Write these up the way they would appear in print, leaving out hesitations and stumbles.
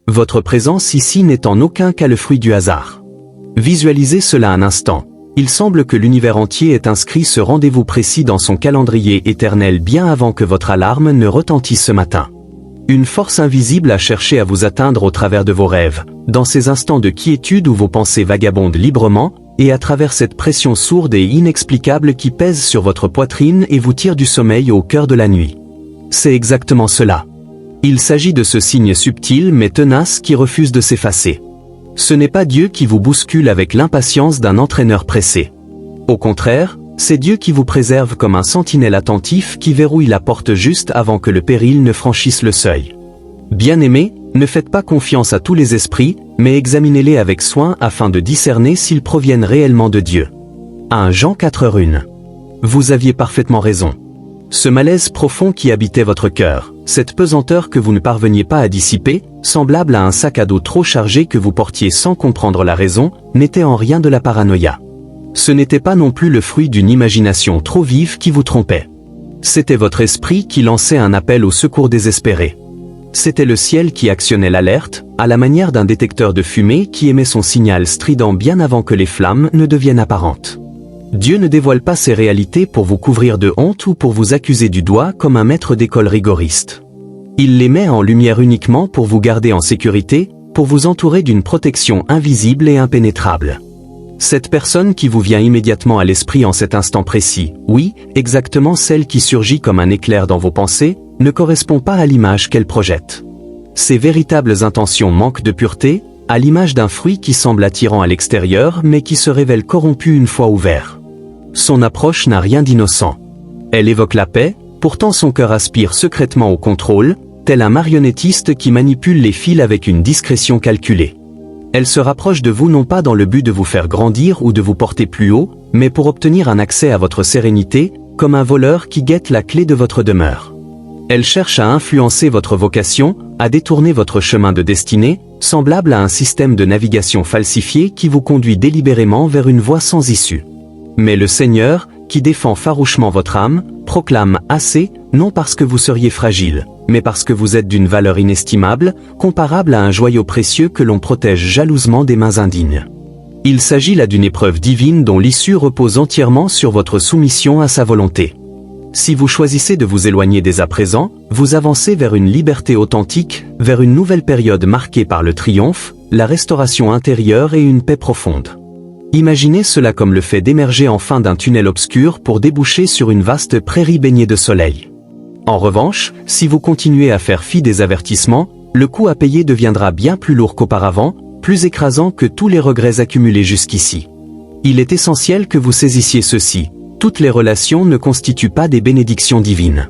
Votre présence ici n'est en aucun cas le fruit du hasard. Visualisez cela un instant. Il semble que l'univers entier ait inscrit ce rendez-vous précis dans son calendrier éternel bien avant que votre alarme ne retentisse ce matin. Une force invisible a cherché à vous atteindre au travers de vos rêves, dans ces instants de quiétude où vos pensées vagabondent librement, et à travers cette pression sourde et inexplicable qui pèse sur votre poitrine et vous tire du sommeil au cœur de la nuit. C'est exactement cela. Il s'agit de ce signe subtil mais tenace qui refuse de s'effacer. Ce n'est pas Dieu qui vous bouscule avec l'impatience d'un entraîneur pressé. Au contraire, c'est Dieu qui vous préserve comme un sentinelle attentif qui verrouille la porte juste avant que le péril ne franchisse le seuil. Bien-aimés, ne faites pas confiance à tous les esprits, mais examinez-les avec soin afin de discerner s'ils proviennent réellement de Dieu. 1 Jean 4:1. Vous aviez parfaitement raison. Ce malaise profond qui habitait votre cœur, cette pesanteur que vous ne parveniez pas à dissiper, semblable à un sac à dos trop chargé que vous portiez sans comprendre la raison, n'était en rien de la paranoïa. Ce n'était pas non plus le fruit d'une imagination trop vive qui vous trompait. C'était votre esprit qui lançait un appel au secours désespéré. C'était le ciel qui actionnait l'alerte, à la manière d'un détecteur de fumée qui émet son signal strident bien avant que les flammes ne deviennent apparentes. Dieu ne dévoile pas ces réalités pour vous couvrir de honte ou pour vous accuser du doigt comme un maître d'école rigoriste. Il les met en lumière uniquement pour vous garder en sécurité, pour vous entourer d'une protection invisible et impénétrable. Cette personne qui vous vient immédiatement à l'esprit en cet instant précis, oui, exactement celle qui surgit comme un éclair dans vos pensées, ne correspond pas à l'image qu'elle projette. Ses véritables intentions manquent de pureté, à l'image d'un fruit qui semble attirant à l'extérieur mais qui se révèle corrompu une fois ouvert. Son approche n'a rien d'innocent. Elle évoque la paix, pourtant son cœur aspire secrètement au contrôle, tel un marionnettiste qui manipule les fils avec une discrétion calculée. Elle se rapproche de vous non pas dans le but de vous faire grandir ou de vous porter plus haut, mais pour obtenir un accès à votre sérénité, comme un voleur qui guette la clé de votre demeure. Elle cherche à influencer votre vocation, à détourner votre chemin de destinée, semblable à un système de navigation falsifié qui vous conduit délibérément vers une voie sans issue. Mais le Seigneur, qui défend farouchement votre âme, proclame assez, non parce que vous seriez fragile, mais parce que vous êtes d'une valeur inestimable, comparable à un joyau précieux que l'on protège jalousement des mains indignes. Il s'agit là d'une épreuve divine dont l'issue repose entièrement sur votre soumission à sa volonté. Si vous choisissez de vous éloigner dès à présent, vous avancez vers une liberté authentique, vers une nouvelle période marquée par le triomphe, la restauration intérieure et une paix profonde. Imaginez cela comme le fait d'émerger enfin d'un tunnel obscur pour déboucher sur une vaste prairie baignée de soleil. En revanche, si vous continuez à faire fi des avertissements, le coût à payer deviendra bien plus lourd qu'auparavant, plus écrasant que tous les regrets accumulés jusqu'ici. Il est essentiel que vous saisissiez ceci. Toutes les relations ne constituent pas des bénédictions divines.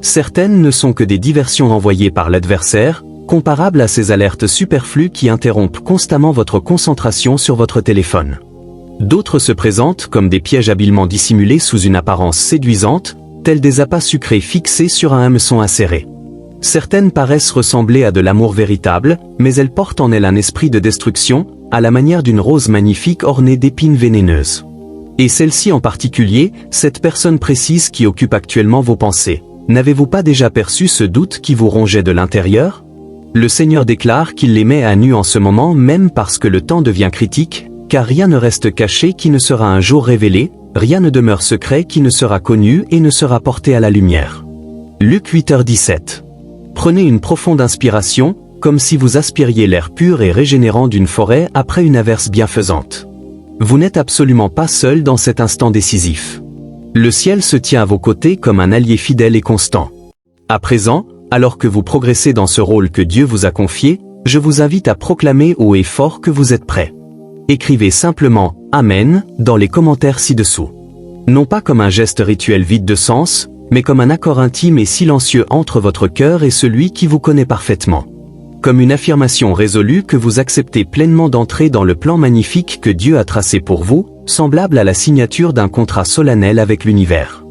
Certaines ne sont que des diversions envoyées par l'adversaire, comparables à ces alertes superflues qui interrompent constamment votre concentration sur votre téléphone. D'autres se présentent comme des pièges habilement dissimulés sous une apparence séduisante, tels des appâts sucrés fixés sur un hameçon acéré. Certaines paraissent ressembler à de l'amour véritable, mais elles portent en elles un esprit de destruction, à la manière d'une rose magnifique ornée d'épines vénéneuses. Et celle-ci en particulier, cette personne précise qui occupe actuellement vos pensées. N'avez-vous pas déjà perçu ce doute qui vous rongeait de l'intérieur? Le Seigneur déclare qu'il les met à nu en ce moment même parce que le temps devient critique, car rien ne reste caché qui ne sera un jour révélé, rien ne demeure secret qui ne sera connu et ne sera porté à la lumière. Luc 8h17. Prenez une profonde inspiration, comme si vous aspiriez l'air pur et régénérant d'une forêt après une averse bienfaisante. Vous n'êtes absolument pas seul dans cet instant décisif. Le ciel se tient à vos côtés comme un allié fidèle et constant. À présent, alors que vous progressez dans ce rôle que Dieu vous a confié, je vous invite à proclamer haut et fort que vous êtes prêts. Écrivez simplement « Amen » dans les commentaires ci-dessous. Non pas comme un geste rituel vide de sens, mais comme un accord intime et silencieux entre votre cœur et celui qui vous connaît parfaitement. Comme une affirmation résolue que vous acceptez pleinement d'entrer dans le plan magnifique que Dieu a tracé pour vous, semblable à la signature d'un contrat solennel avec l'univers.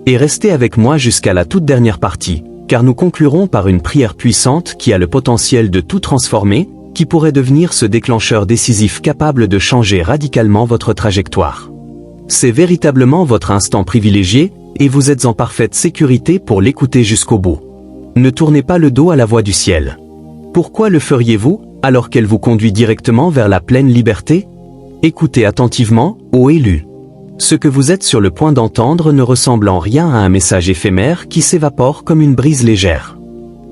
Et restez avec moi jusqu'à la toute dernière partie, car nous conclurons par une prière puissante qui a le potentiel de tout transformer, qui pourrait devenir ce déclencheur décisif capable de changer radicalement votre trajectoire. C'est véritablement votre instant privilégié, et vous êtes en parfaite sécurité pour l'écouter jusqu'au bout. Ne tournez pas le dos à la voix du ciel. Pourquoi le feriez-vous, alors qu'elle vous conduit directement vers la pleine liberté? Écoutez attentivement, ô élus. Ce que vous êtes sur le point d'entendre ne ressemble en rien à un message éphémère qui s'évapore comme une brise légère.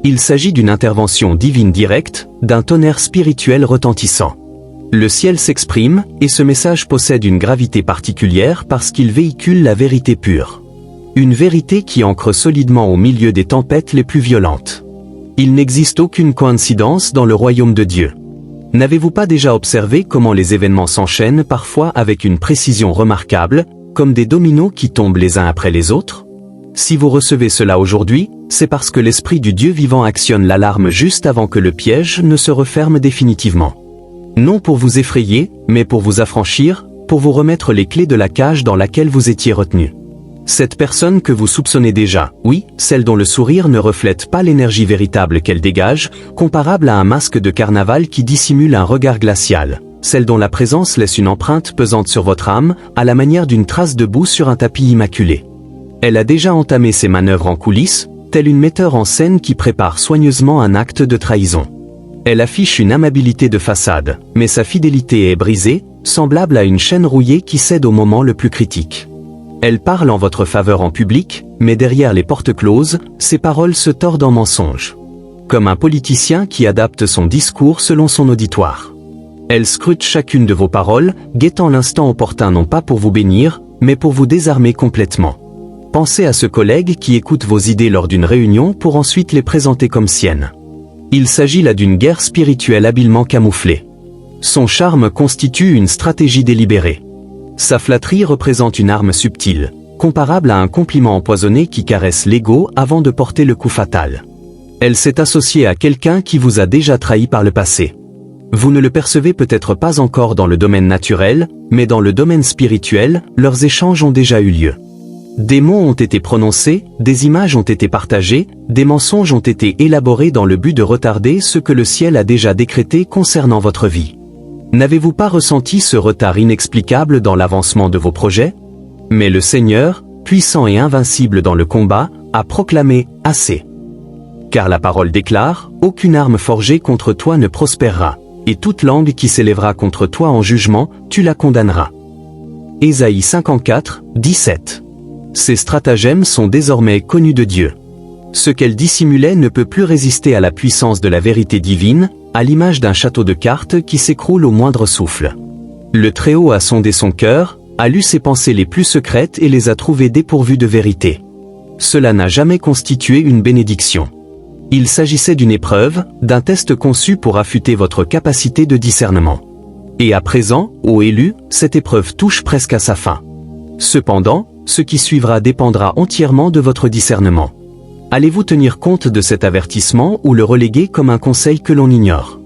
Il s'agit d'une intervention divine directe, d'un tonnerre spirituel retentissant. Le ciel s'exprime, et ce message possède une gravité particulière parce qu'il véhicule la vérité pure. Une vérité qui ancre solidement au milieu des tempêtes les plus violentes. Il n'existe aucune coïncidence dans le royaume de Dieu. N'avez-vous pas déjà observé comment les événements s'enchaînent parfois avec une précision remarquable, comme des dominos qui tombent les uns après les autres? Si vous recevez cela aujourd'hui, c'est parce que l'Esprit du Dieu vivant actionne l'alarme juste avant que le piège ne se referme définitivement. Non pour vous effrayer, mais pour vous affranchir, pour vous remettre les clés de la cage dans laquelle vous étiez retenu. Cette personne que vous soupçonnez déjà, oui, celle dont le sourire ne reflète pas l'énergie véritable qu'elle dégage, comparable à un masque de carnaval qui dissimule un regard glacial, celle dont la présence laisse une empreinte pesante sur votre âme, à la manière d'une trace de boue sur un tapis immaculé. Elle a déjà entamé ses manœuvres en coulisses, telle une metteur en scène qui prépare soigneusement un acte de trahison. Elle affiche une amabilité de façade, mais sa fidélité est brisée, semblable à une chaîne rouillée qui cède au moment le plus critique. Elle parle en votre faveur en public, mais derrière les portes closes, ses paroles se tordent en mensonges. Comme un politicien qui adapte son discours selon son auditoire. Elle scrute chacune de vos paroles, guettant l'instant opportun non pas pour vous bénir, mais pour vous désarmer complètement. Pensez à ce collègue qui écoute vos idées lors d'une réunion pour ensuite les présenter comme siennes. Il s'agit là d'une guerre spirituelle habilement camouflée. Son charme constitue une stratégie délibérée. Sa flatterie représente une arme subtile, comparable à un compliment empoisonné qui caresse l'ego avant de porter le coup fatal. Elle s'est associée à quelqu'un qui vous a déjà trahi par le passé. Vous ne le percevez peut-être pas encore dans le domaine naturel, mais dans le domaine spirituel, leurs échanges ont déjà eu lieu. Des mots ont été prononcés, des images ont été partagées, des mensonges ont été élaborés dans le but de retarder ce que le ciel a déjà décrété concernant votre vie. N'avez-vous pas ressenti ce retard inexplicable dans l'avancement de vos projets? Mais le Seigneur, puissant et invincible dans le combat, a proclamé « assez ». Car la parole déclare « aucune arme forgée contre toi ne prospérera, et toute langue qui s'élèvera contre toi en jugement, tu la condamneras. » Ésaïe 54, 17. Ces stratagèmes sont désormais connus de Dieu. Ce qu'elle dissimulait ne peut plus résister à la puissance de la vérité divine, à l'image d'un château de cartes qui s'écroule au moindre souffle. Le Très-Haut a sondé son cœur, a lu ses pensées les plus secrètes et les a trouvées dépourvues de vérité. Cela n'a jamais constitué une bénédiction. Il s'agissait d'une épreuve, d'un test conçu pour affûter votre capacité de discernement. Et à présent, ô élus, cette épreuve touche presque à sa fin. Cependant, ce qui suivra dépendra entièrement de votre discernement. Allez-vous tenir compte de cet avertissement ou le reléguer comme un conseil que l'on ignore?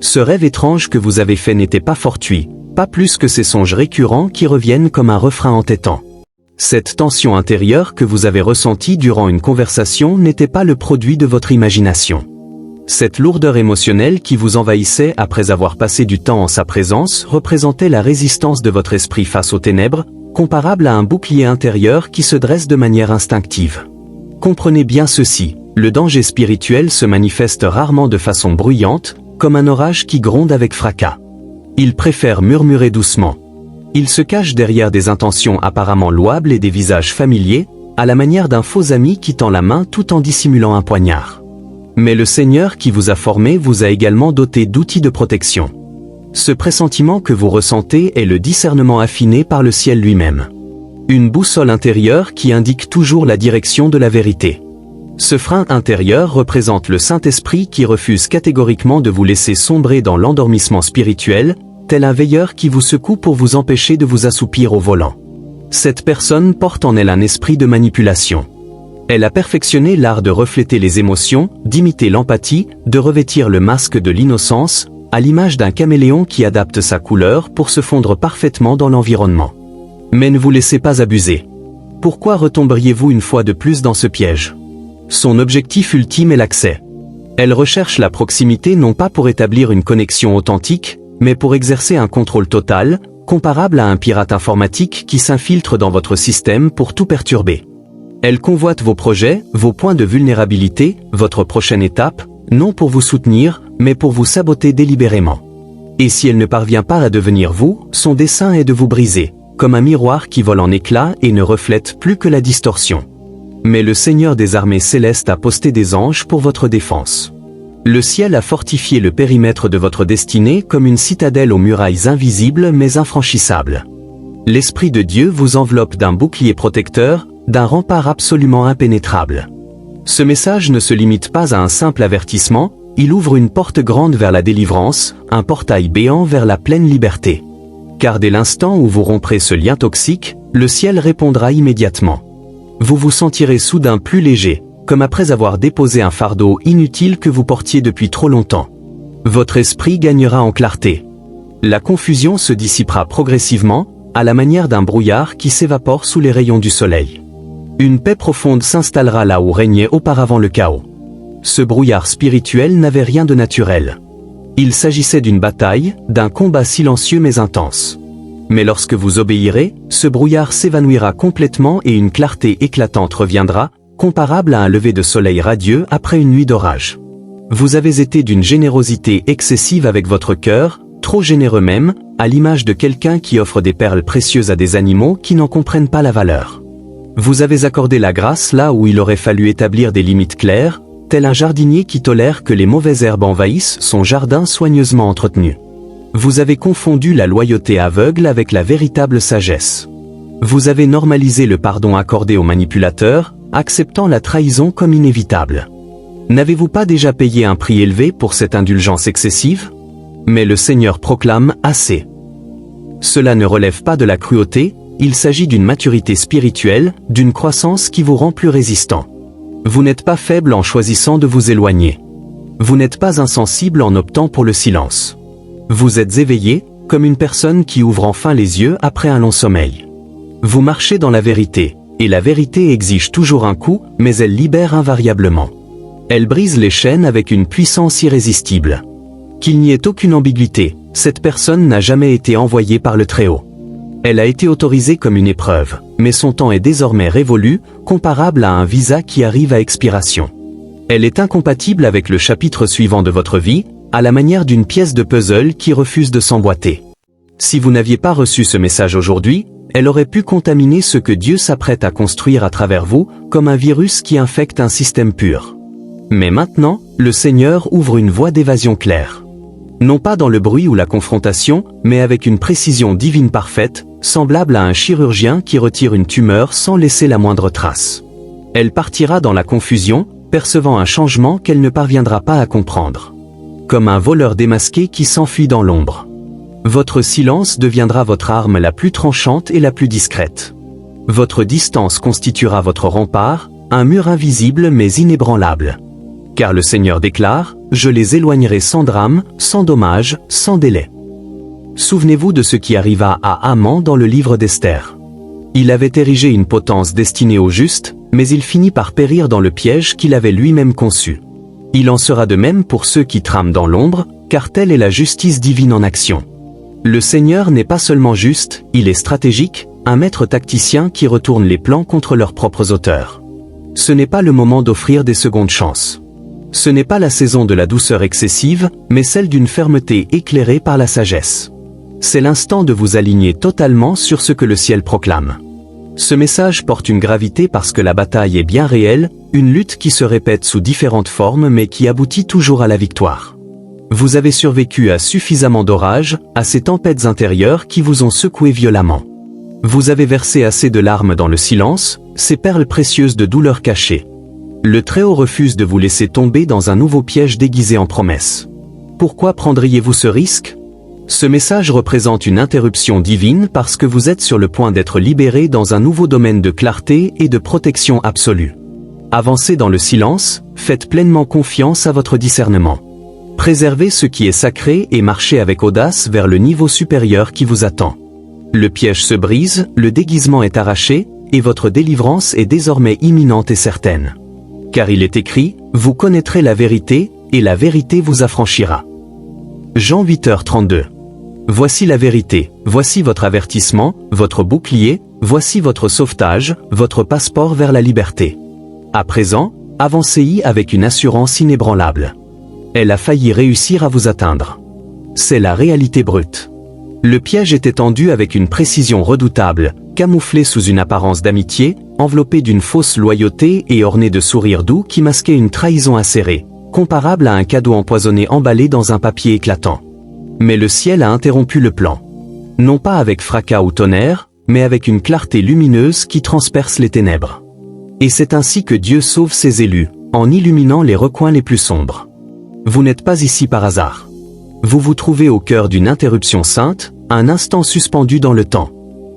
Ce rêve étrange que vous avez fait n'était pas fortuit, pas plus que ces songes récurrents qui reviennent comme un refrain entêtant. Cette tension intérieure que vous avez ressentie durant une conversation n'était pas le produit de votre imagination. Cette lourdeur émotionnelle qui vous envahissait après avoir passé du temps en sa présence représentait la résistance de votre esprit face aux ténèbres, comparable à un bouclier intérieur qui se dresse de manière instinctive. Comprenez bien ceci, le danger spirituel se manifeste rarement de façon bruyante, comme un orage qui gronde avec fracas. Il préfère murmurer doucement. Il se cache derrière des intentions apparemment louables et des visages familiers, à la manière d'un faux ami qui tend la main tout en dissimulant un poignard. Mais le Seigneur qui vous a formé vous a également doté d'outils de protection. Ce pressentiment que vous ressentez est le discernement affiné par le ciel lui-même. Une boussole intérieure qui indique toujours la direction de la vérité. Ce frein intérieur représente le Saint-Esprit qui refuse catégoriquement de vous laisser sombrer dans l'endormissement spirituel, tel un veilleur qui vous secoue pour vous empêcher de vous assoupir au volant. Cette personne porte en elle un esprit de manipulation. Elle a perfectionné l'art de refléter les émotions, d'imiter l'empathie, de revêtir le masque de l'innocence, à l'image d'un caméléon qui adapte sa couleur pour se fondre parfaitement dans l'environnement. Mais ne vous laissez pas abuser. Pourquoi retomberiez-vous une fois de plus dans ce piège? Son objectif ultime est l'accès. Elle recherche la proximité non pas pour établir une connexion authentique, mais pour exercer un contrôle total, comparable à un pirate informatique qui s'infiltre dans votre système pour tout perturber. Elle convoite vos projets, vos points de vulnérabilité, votre prochaine étape, non pour vous soutenir, mais pour vous saboter délibérément. Et si elle ne parvient pas à devenir vous, son dessein est de vous briser, comme un miroir qui vole en éclats et ne reflète plus que la distorsion. Mais le Seigneur des armées célestes a posté des anges pour votre défense. Le ciel a fortifié le périmètre de votre destinée comme une citadelle aux murailles invisibles mais infranchissables. L'Esprit de Dieu vous enveloppe d'un bouclier protecteur, d'un rempart absolument impénétrable. Ce message ne se limite pas à un simple avertissement, il ouvre une porte grande vers la délivrance, un portail béant vers la pleine liberté. Car dès l'instant où vous romprez ce lien toxique, le ciel répondra immédiatement. Vous vous sentirez soudain plus léger, comme après avoir déposé un fardeau inutile que vous portiez depuis trop longtemps. Votre esprit gagnera en clarté. La confusion se dissipera progressivement, à la manière d'un brouillard qui s'évapore sous les rayons du soleil. Une paix profonde s'installera là où régnait auparavant le chaos. Ce brouillard spirituel n'avait rien de naturel. Il s'agissait d'une bataille, d'un combat silencieux mais intense. Mais lorsque vous obéirez, ce brouillard s'évanouira complètement et une clarté éclatante reviendra, comparable à un lever de soleil radieux après une nuit d'orage. Vous avez été d'une générosité excessive avec votre cœur, trop généreux même, à l'image de quelqu'un qui offre des perles précieuses à des animaux qui n'en comprennent pas la valeur. Vous avez accordé la grâce là où il aurait fallu établir des limites claires, tel un jardinier qui tolère que les mauvaises herbes envahissent son jardin soigneusement entretenu. Vous avez confondu la loyauté aveugle avec la véritable sagesse. Vous avez normalisé le pardon accordé aux manipulateurs, acceptant la trahison comme inévitable. N'avez-vous pas déjà payé un prix élevé pour cette indulgence excessive? Mais le Seigneur proclame « assez ». Cela ne relève pas de la cruauté, il s'agit d'une maturité spirituelle, d'une croissance qui vous rend plus résistant. Vous n'êtes pas faible en choisissant de vous éloigner. Vous n'êtes pas insensible en optant pour le silence. Vous êtes éveillé, comme une personne qui ouvre enfin les yeux après un long sommeil. Vous marchez dans la vérité, et la vérité exige toujours un coup, mais elle libère invariablement. Elle brise les chaînes avec une puissance irrésistible. Qu'il n'y ait aucune ambiguïté, cette personne n'a jamais été envoyée par le Très-Haut. Elle a été autorisée comme une épreuve, mais son temps est désormais révolu, comparable à un visa qui arrive à expiration. Elle est incompatible avec le chapitre suivant de votre vie, à la manière d'une pièce de puzzle qui refuse de s'emboîter. Si vous n'aviez pas reçu ce message aujourd'hui, elle aurait pu contaminer ce que Dieu s'apprête à construire à travers vous, comme un virus qui infecte un système pur. Mais maintenant, le Seigneur ouvre une voie d'évasion claire. Non pas dans le bruit ou la confrontation, mais avec une précision divine parfaite, semblable à un chirurgien qui retire une tumeur sans laisser la moindre trace. Elle partira dans la confusion, percevant un changement qu'elle ne parviendra pas à comprendre. Comme un voleur démasqué qui s'enfuit dans l'ombre. Votre silence deviendra votre arme la plus tranchante et la plus discrète. Votre distance constituera votre rempart, un mur invisible mais inébranlable. Car le Seigneur déclare, « Je les éloignerai sans drame, sans dommage, sans délai. » Souvenez-vous de ce qui arriva à Haman dans le livre d'Esther. Il avait érigé une potence destinée aux justes, mais il finit par périr dans le piège qu'il avait lui-même conçu. Il en sera de même pour ceux qui trament dans l'ombre, car telle est la justice divine en action. Le Seigneur n'est pas seulement juste, il est stratégique, un maître tacticien qui retourne les plans contre leurs propres auteurs. Ce n'est pas le moment d'offrir des secondes chances. Ce n'est pas la saison de la douceur excessive, mais celle d'une fermeté éclairée par la sagesse. C'est l'instant de vous aligner totalement sur ce que le ciel proclame. Ce message porte une gravité parce que la bataille est bien réelle, une lutte qui se répète sous différentes formes mais qui aboutit toujours à la victoire. Vous avez survécu à suffisamment d'orages, à ces tempêtes intérieures qui vous ont secoué violemment. Vous avez versé assez de larmes dans le silence, ces perles précieuses de douleurs cachées. Le Très-Haut refuse de vous laisser tomber dans un nouveau piège déguisé en promesse. Pourquoi prendriez-vous ce risque? Ce message représente une interruption divine parce que vous êtes sur le point d'être libéré dans un nouveau domaine de clarté et de protection absolue. Avancez dans le silence, faites pleinement confiance à votre discernement. Préservez ce qui est sacré et marchez avec audace vers le niveau supérieur qui vous attend. Le piège se brise, le déguisement est arraché, et votre délivrance est désormais imminente et certaine. Car il est écrit, vous connaîtrez la vérité, et la vérité vous affranchira. Jean 8h32. Voici la vérité, voici votre avertissement, votre bouclier, voici votre sauvetage, votre passeport vers la liberté. À présent, avancez-y avec une assurance inébranlable. Elle a failli réussir à vous atteindre. C'est la réalité brute. Le piège était tendu avec une précision redoutable, camouflé sous une apparence d'amitié, enveloppé d'une fausse loyauté et orné de sourires doux qui masquaient une trahison acérée, comparable à un cadeau empoisonné emballé dans un papier éclatant. Mais le ciel a interrompu le plan. Non pas avec fracas ou tonnerre, mais avec une clarté lumineuse qui transperce les ténèbres. Et c'est ainsi que Dieu sauve ses élus, en illuminant les recoins les plus sombres. Vous n'êtes pas ici par hasard. Vous vous trouvez au cœur d'une interruption sainte, un instant suspendu dans le temps.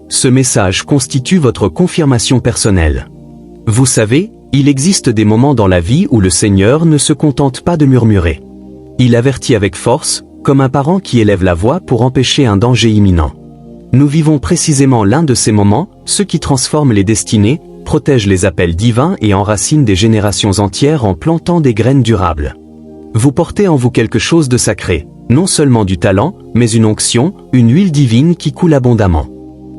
Ce message constitue votre confirmation personnelle. Vous savez, il existe des moments dans la vie où le Seigneur ne se contente pas de murmurer. Il avertit avec force, comme un parent qui élève la voix pour empêcher un danger imminent. Nous vivons précisément l'un de ces moments, ceux qui transforment les destinées, protègent les appels divins et enracinent des générations entières en plantant des graines durables. Vous portez en vous quelque chose de sacré, non seulement du talent, mais une onction, une huile divine qui coule abondamment.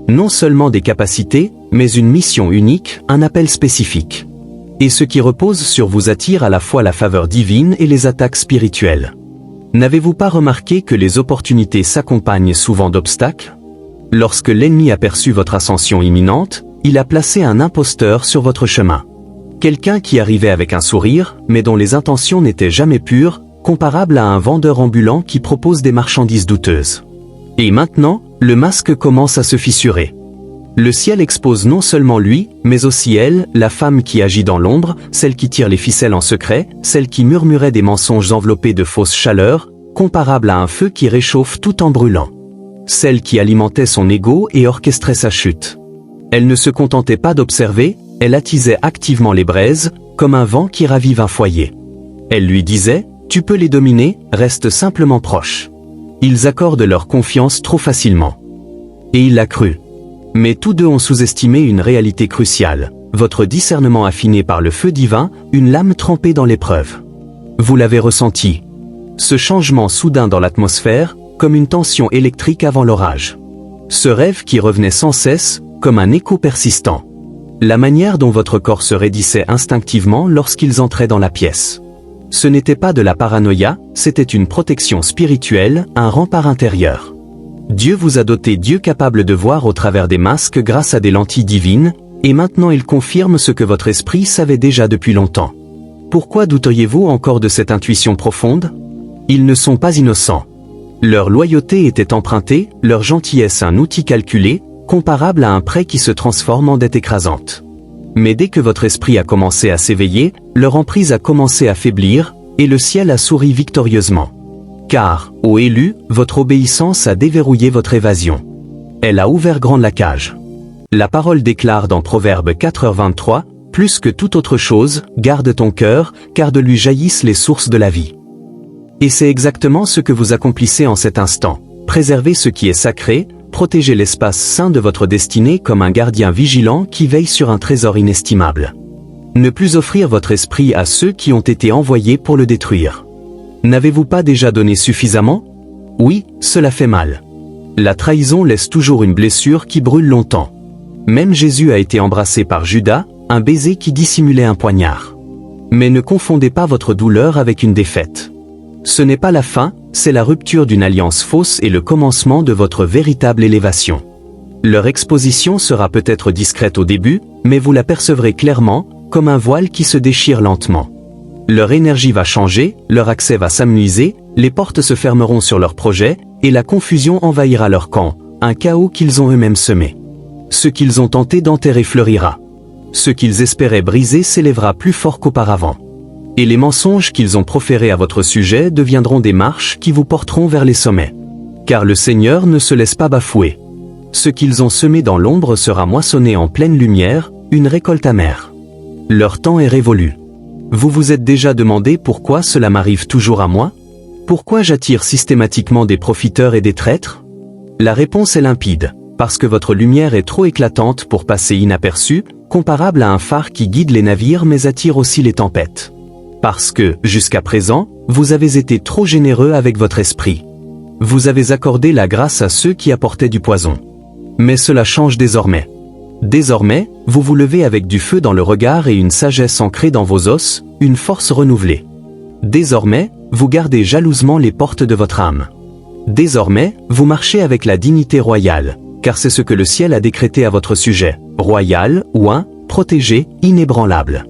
Non seulement des capacités, mais une mission unique, un appel spécifique. Et ce qui repose sur vous attire à la fois la faveur divine et les attaques spirituelles. N'avez-vous pas remarqué que les opportunités s'accompagnent souvent d'obstacles? Lorsque l'ennemi aperçut votre ascension imminente, il a placé un imposteur sur votre chemin. Quelqu'un qui arrivait avec un sourire, mais dont les intentions n'étaient jamais pures, comparable à un vendeur ambulant qui propose des marchandises douteuses. Et maintenant, le masque commence à se fissurer. Le ciel expose non seulement lui, mais aussi elle, la femme qui agit dans l'ombre, celle qui tire les ficelles en secret, celle qui murmurait des mensonges enveloppés de fausses chaleurs, comparable à un feu qui réchauffe tout en brûlant. Celle qui alimentait son ego et orchestrait sa chute. Elle ne se contentait pas d'observer, elle attisait activement les braises, comme un vent qui ravive un foyer. Elle lui disait, « Tu peux les dominer, reste simplement proche. » Ils accordent leur confiance trop facilement. Et il l'a cru. Mais tous deux ont sous-estimé une réalité cruciale, votre discernement affiné par le feu divin, une lame trempée dans l'épreuve. Vous l'avez ressenti. Ce changement soudain dans l'atmosphère, comme une tension électrique avant l'orage. Ce rêve qui revenait sans cesse, comme un écho persistant. La manière dont votre corps se raidissait instinctivement lorsqu'ils entraient dans la pièce. Ce n'était pas de la paranoïa, c'était une protection spirituelle, un rempart intérieur. Dieu vous a doté Dieu capable de voir au travers des masques grâce à des lentilles divines, et maintenant il confirme ce que votre esprit savait déjà depuis longtemps. Pourquoi douteriez-vous encore de cette intuition profonde? Ils ne sont pas innocents. Leur loyauté était empruntée, leur gentillesse un outil calculé, comparable à un prêt qui se transforme en dette écrasante. Mais dès que votre esprit a commencé à s'éveiller, leur emprise a commencé à faiblir, et le ciel a souri victorieusement. Car, ô élus, votre obéissance a déverrouillé votre évasion. Elle a ouvert grande la cage. La parole déclare dans Proverbe 4h23, « Plus que toute autre chose, garde ton cœur, car de lui jaillissent les sources de la vie. » Et c'est exactement ce que vous accomplissez en cet instant. Préservez ce qui est sacré, protégez l'espace saint de votre destinée comme un gardien vigilant qui veille sur un trésor inestimable. Ne plus offrir votre esprit à ceux qui ont été envoyés pour le détruire. N'avez-vous pas déjà donné suffisamment? Oui, cela fait mal. La trahison laisse toujours une blessure qui brûle longtemps. Même Jésus a été embrassé par Judas, un baiser qui dissimulait un poignard. Mais ne confondez pas votre douleur avec une défaite. Ce n'est pas la fin, c'est la rupture d'une alliance fausse et le commencement de votre véritable élévation. Leur exposition sera peut-être discrète au début, mais vous la percevrez clairement, comme un voile qui se déchire lentement. Leur énergie va changer, leur accès va s'amenuiser, les portes se fermeront sur leurs projets, et la confusion envahira leur camp, un chaos qu'ils ont eux-mêmes semé. Ce qu'ils ont tenté d'enterrer fleurira. Ce qu'ils espéraient briser s'élèvera plus fort qu'auparavant. Et les mensonges qu'ils ont proférés à votre sujet deviendront des marches qui vous porteront vers les sommets. Car le Seigneur ne se laisse pas bafouer. Ce qu'ils ont semé dans l'ombre sera moissonné en pleine lumière, une récolte amère. Leur temps est révolu. Vous vous êtes déjà demandé pourquoi cela m'arrive toujours à moi? Pourquoi j'attire systématiquement des profiteurs et des traîtres? La réponse est limpide, parce que votre lumière est trop éclatante pour passer inaperçue, comparable à un phare qui guide les navires mais attire aussi les tempêtes. Parce que, jusqu'à présent, vous avez été trop généreux avec votre esprit. Vous avez accordé la grâce à ceux qui apportaient du poison. Mais cela change désormais. Désormais, vous vous levez avec du feu dans le regard et une sagesse ancrée dans vos os, une force renouvelée. Désormais, vous gardez jalousement les portes de votre âme. Désormais, vous marchez avec la dignité royale, car c'est ce que le ciel a décrété à votre sujet, royal, oint, protégé, inébranlable.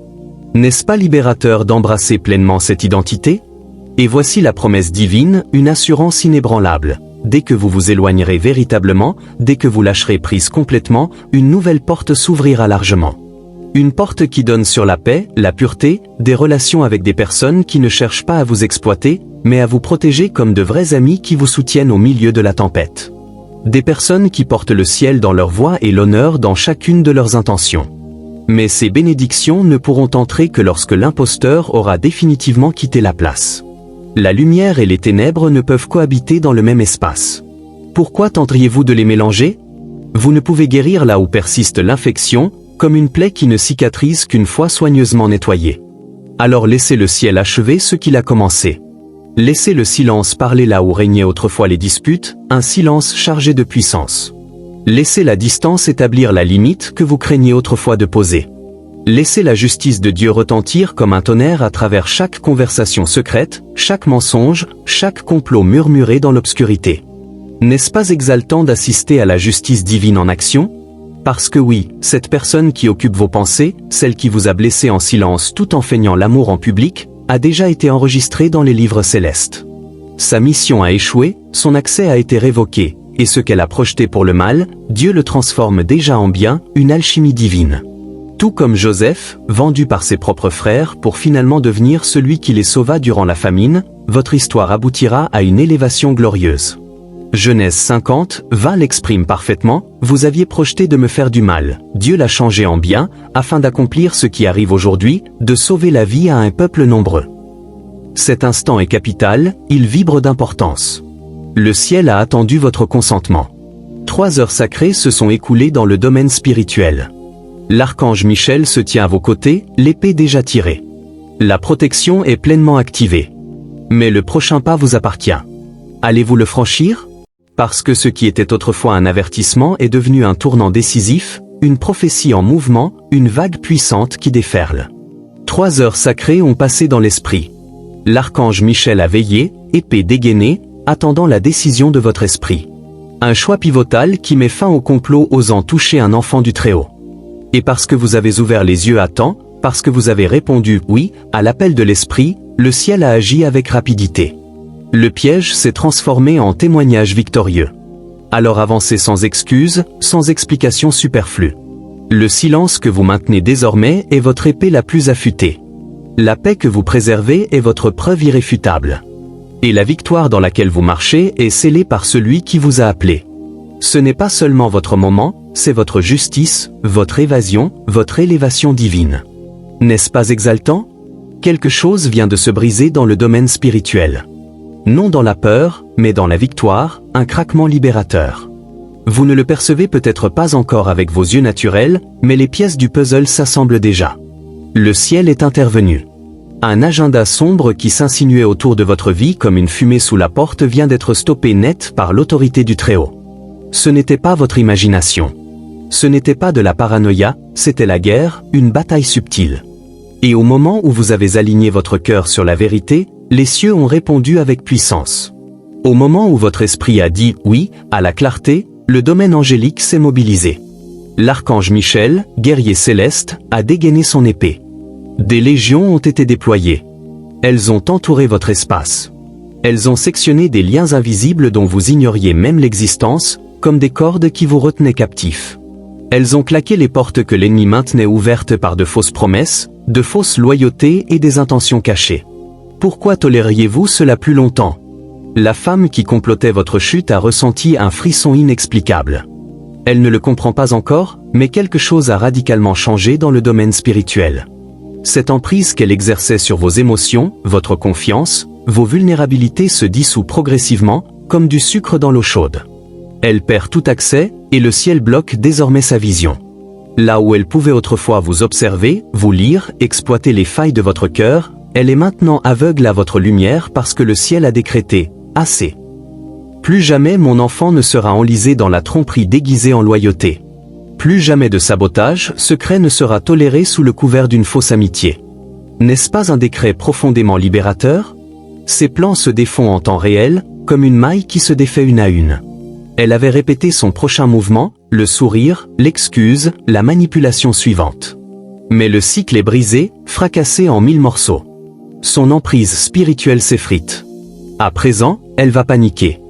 N'est-ce pas libérateur d'embrasser pleinement cette identité? Et voici la promesse divine, une assurance inébranlable. Dès que vous vous éloignerez véritablement, dès que vous lâcherez prise complètement, une nouvelle porte s'ouvrira largement. Une porte qui donne sur la paix, la pureté, des relations avec des personnes qui ne cherchent pas à vous exploiter, mais à vous protéger comme de vrais amis qui vous soutiennent au milieu de la tempête. Des personnes qui portent le ciel dans leur voix et l'honneur dans chacune de leurs intentions. Mais ces bénédictions ne pourront entrer que lorsque l'imposteur aura définitivement quitté la place. La lumière et les ténèbres ne peuvent cohabiter dans le même espace. Pourquoi tendriez-vous de les mélanger? Vous ne pouvez guérir là où persiste l'infection, comme une plaie qui ne cicatrise qu'une fois soigneusement nettoyée. Alors laissez le ciel achever ce qu'il a commencé. Laissez le silence parler là où régnaient autrefois les disputes, un silence chargé de puissance. Laissez la distance établir la limite que vous craigniez autrefois de poser. Laissez la justice de Dieu retentir comme un tonnerre à travers chaque conversation secrète, chaque mensonge, chaque complot murmuré dans l'obscurité. N'est-ce pas exaltant d'assister à la justice divine en action? Parce que oui, cette personne qui occupe vos pensées, celle qui vous a blessé en silence tout en feignant l'amour en public, a déjà été enregistrée dans les livres célestes. Sa mission a échoué, son accès a été révoqué, et ce qu'elle a projeté pour le mal, Dieu le transforme déjà en bien, une alchimie divine. Tout comme Joseph, vendu par ses propres frères pour finalement devenir celui qui les sauva durant la famine, votre histoire aboutira à une élévation glorieuse. Genèse 50, 20 l'exprime parfaitement, vous aviez projeté de me faire du mal, Dieu l'a changé en bien, afin d'accomplir ce qui arrive aujourd'hui, de sauver la vie à un peuple nombreux. Cet instant est capital, il vibre d'importance. Le ciel a attendu votre consentement. 3 heures sacrées se sont écoulées dans le domaine spirituel. L'archange Michel se tient à vos côtés, l'épée déjà tirée. La protection est pleinement activée. Mais le prochain pas vous appartient. Allez-vous le franchir? Parce que ce qui était autrefois un avertissement est devenu un tournant décisif, une prophétie en mouvement, une vague puissante qui déferle. 3 heures sacrées ont passé dans l'esprit. L'archange Michel a veillé, épée dégainée, attendant la décision de votre esprit. Un choix pivotal qui met fin au complot osant toucher un enfant du Très-Haut. Et parce que vous avez ouvert les yeux à temps, parce que vous avez répondu « oui » à l'appel de l'esprit, le ciel a agi avec rapidité. Le piège s'est transformé en témoignage victorieux. Alors avancez sans excuse, sans explication superflue. Le silence que vous maintenez désormais est votre épée la plus affûtée. La paix que vous préservez est votre preuve irréfutable. Et la victoire dans laquelle vous marchez est scellée par celui qui vous a appelé. Ce n'est pas seulement votre moment, c'est votre justice, votre évasion, votre élévation divine. N'est-ce pas exaltant? Quelque chose vient de se briser dans le domaine spirituel. Non dans la peur, mais dans la victoire, un craquement libérateur. Vous ne le percevez peut-être pas encore avec vos yeux naturels, mais les pièces du puzzle s'assemblent déjà. Le ciel est intervenu. Un agenda sombre qui s'insinuait autour de votre vie comme une fumée sous la porte vient d'être stoppé net par l'autorité du Très-Haut. Ce n'était pas votre imagination. Ce n'était pas de la paranoïa, c'était la guerre, une bataille subtile. Et au moment où vous avez aligné votre cœur sur la vérité, les cieux ont répondu avec puissance. Au moment où votre esprit a dit « oui » à la clarté, le domaine angélique s'est mobilisé. L'archange Michel, guerrier céleste, a dégainé son épée. Des légions ont été déployées. Elles ont entouré votre espace. Elles ont sectionné des liens invisibles dont vous ignoriez même l'existence, comme des cordes qui vous retenaient captifs. Elles ont claqué les portes que l'ennemi maintenait ouvertes par de fausses promesses, de fausses loyautés et des intentions cachées. Pourquoi tolériez-vous cela plus longtemps? La femme qui complotait votre chute a ressenti un frisson inexplicable. Elle ne le comprend pas encore, mais quelque chose a radicalement changé dans le domaine spirituel. Cette emprise qu'elle exerçait sur vos émotions, votre confiance, vos vulnérabilités se dissout progressivement, comme du sucre dans l'eau chaude. Elle perd tout accès, et le ciel bloque désormais sa vision. Là où elle pouvait autrefois vous observer, vous lire, exploiter les failles de votre cœur, elle est maintenant aveugle à votre lumière parce que le ciel a décrété « assez ». Plus jamais mon enfant ne sera enlisé dans la tromperie déguisée en loyauté. Plus jamais de sabotage secret ne sera toléré sous le couvert d'une fausse amitié. N'est-ce pas un décret profondément libérateur? Ses plans se défont en temps réel, comme une maille qui se défait une à une. Elle avait répété son prochain mouvement, le sourire, l'excuse, la manipulation suivante. Mais le cycle est brisé, fracassé en 1000 morceaux. Son emprise spirituelle s'effrite. À présent, elle va paniquer.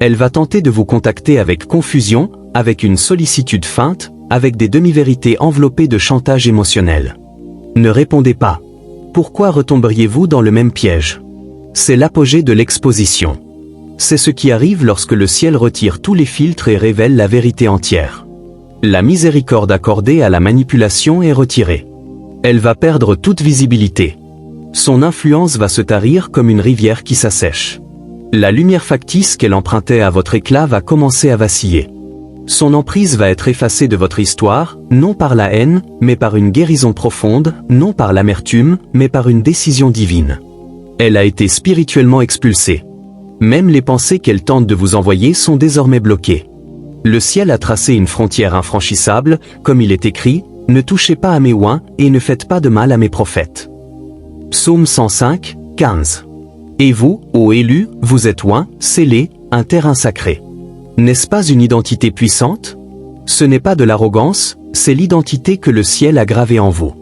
Elle va tenter de vous contacter avec confusion, avec une sollicitude feinte, avec des demi-vérités enveloppées de chantage émotionnel. Ne répondez pas. Pourquoi retomberiez-vous dans le même piège? C'est l'apogée de l'exposition. C'est ce qui arrive lorsque le ciel retire tous les filtres et révèle la vérité entière. La miséricorde accordée à la manipulation est retirée. Elle va perdre toute visibilité. Son influence va se tarir comme une rivière qui s'assèche. La lumière factice qu'elle empruntait à votre éclat va commencer à vaciller. Son emprise va être effacée de votre histoire, non par la haine, mais par une guérison profonde, non par l'amertume, mais par une décision divine. Elle a été spirituellement expulsée. Même les pensées qu'elle tente de vous envoyer sont désormais bloquées. Le ciel a tracé une frontière infranchissable, comme il est écrit, « Ne touchez pas à mes oints, et ne faites pas de mal à mes prophètes ». Psaume 105, 15. Et vous, ô élus, vous êtes oints, scellés, un terrain sacré. N'est-ce pas une identité puissante? Ce n'est pas de l'arrogance, c'est l'identité que le ciel a gravée en vous.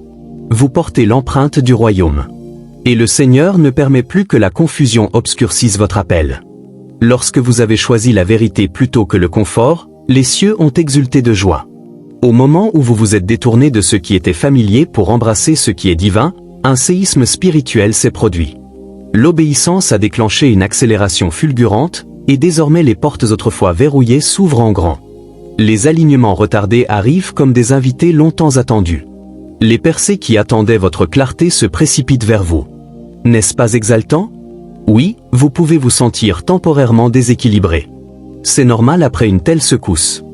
Vous portez l'empreinte du royaume. Et le Seigneur ne permet plus que la confusion obscurcisse votre appel. Lorsque vous avez choisi la vérité plutôt que le confort, les cieux ont exulté de joie. Au moment où vous vous êtes détourné de ce qui était familier pour embrasser ce qui est divin, un séisme spirituel s'est produit. L'obéissance a déclenché une accélération fulgurante, et désormais les portes autrefois verrouillées s'ouvrent en grand. Les alignements retardés arrivent comme des invités longtemps attendus. Les percées qui attendaient votre clarté se précipitent vers vous. N'est-ce pas exaltant? Oui, vous pouvez vous sentir temporairement déséquilibré. C'est normal après une telle secousse.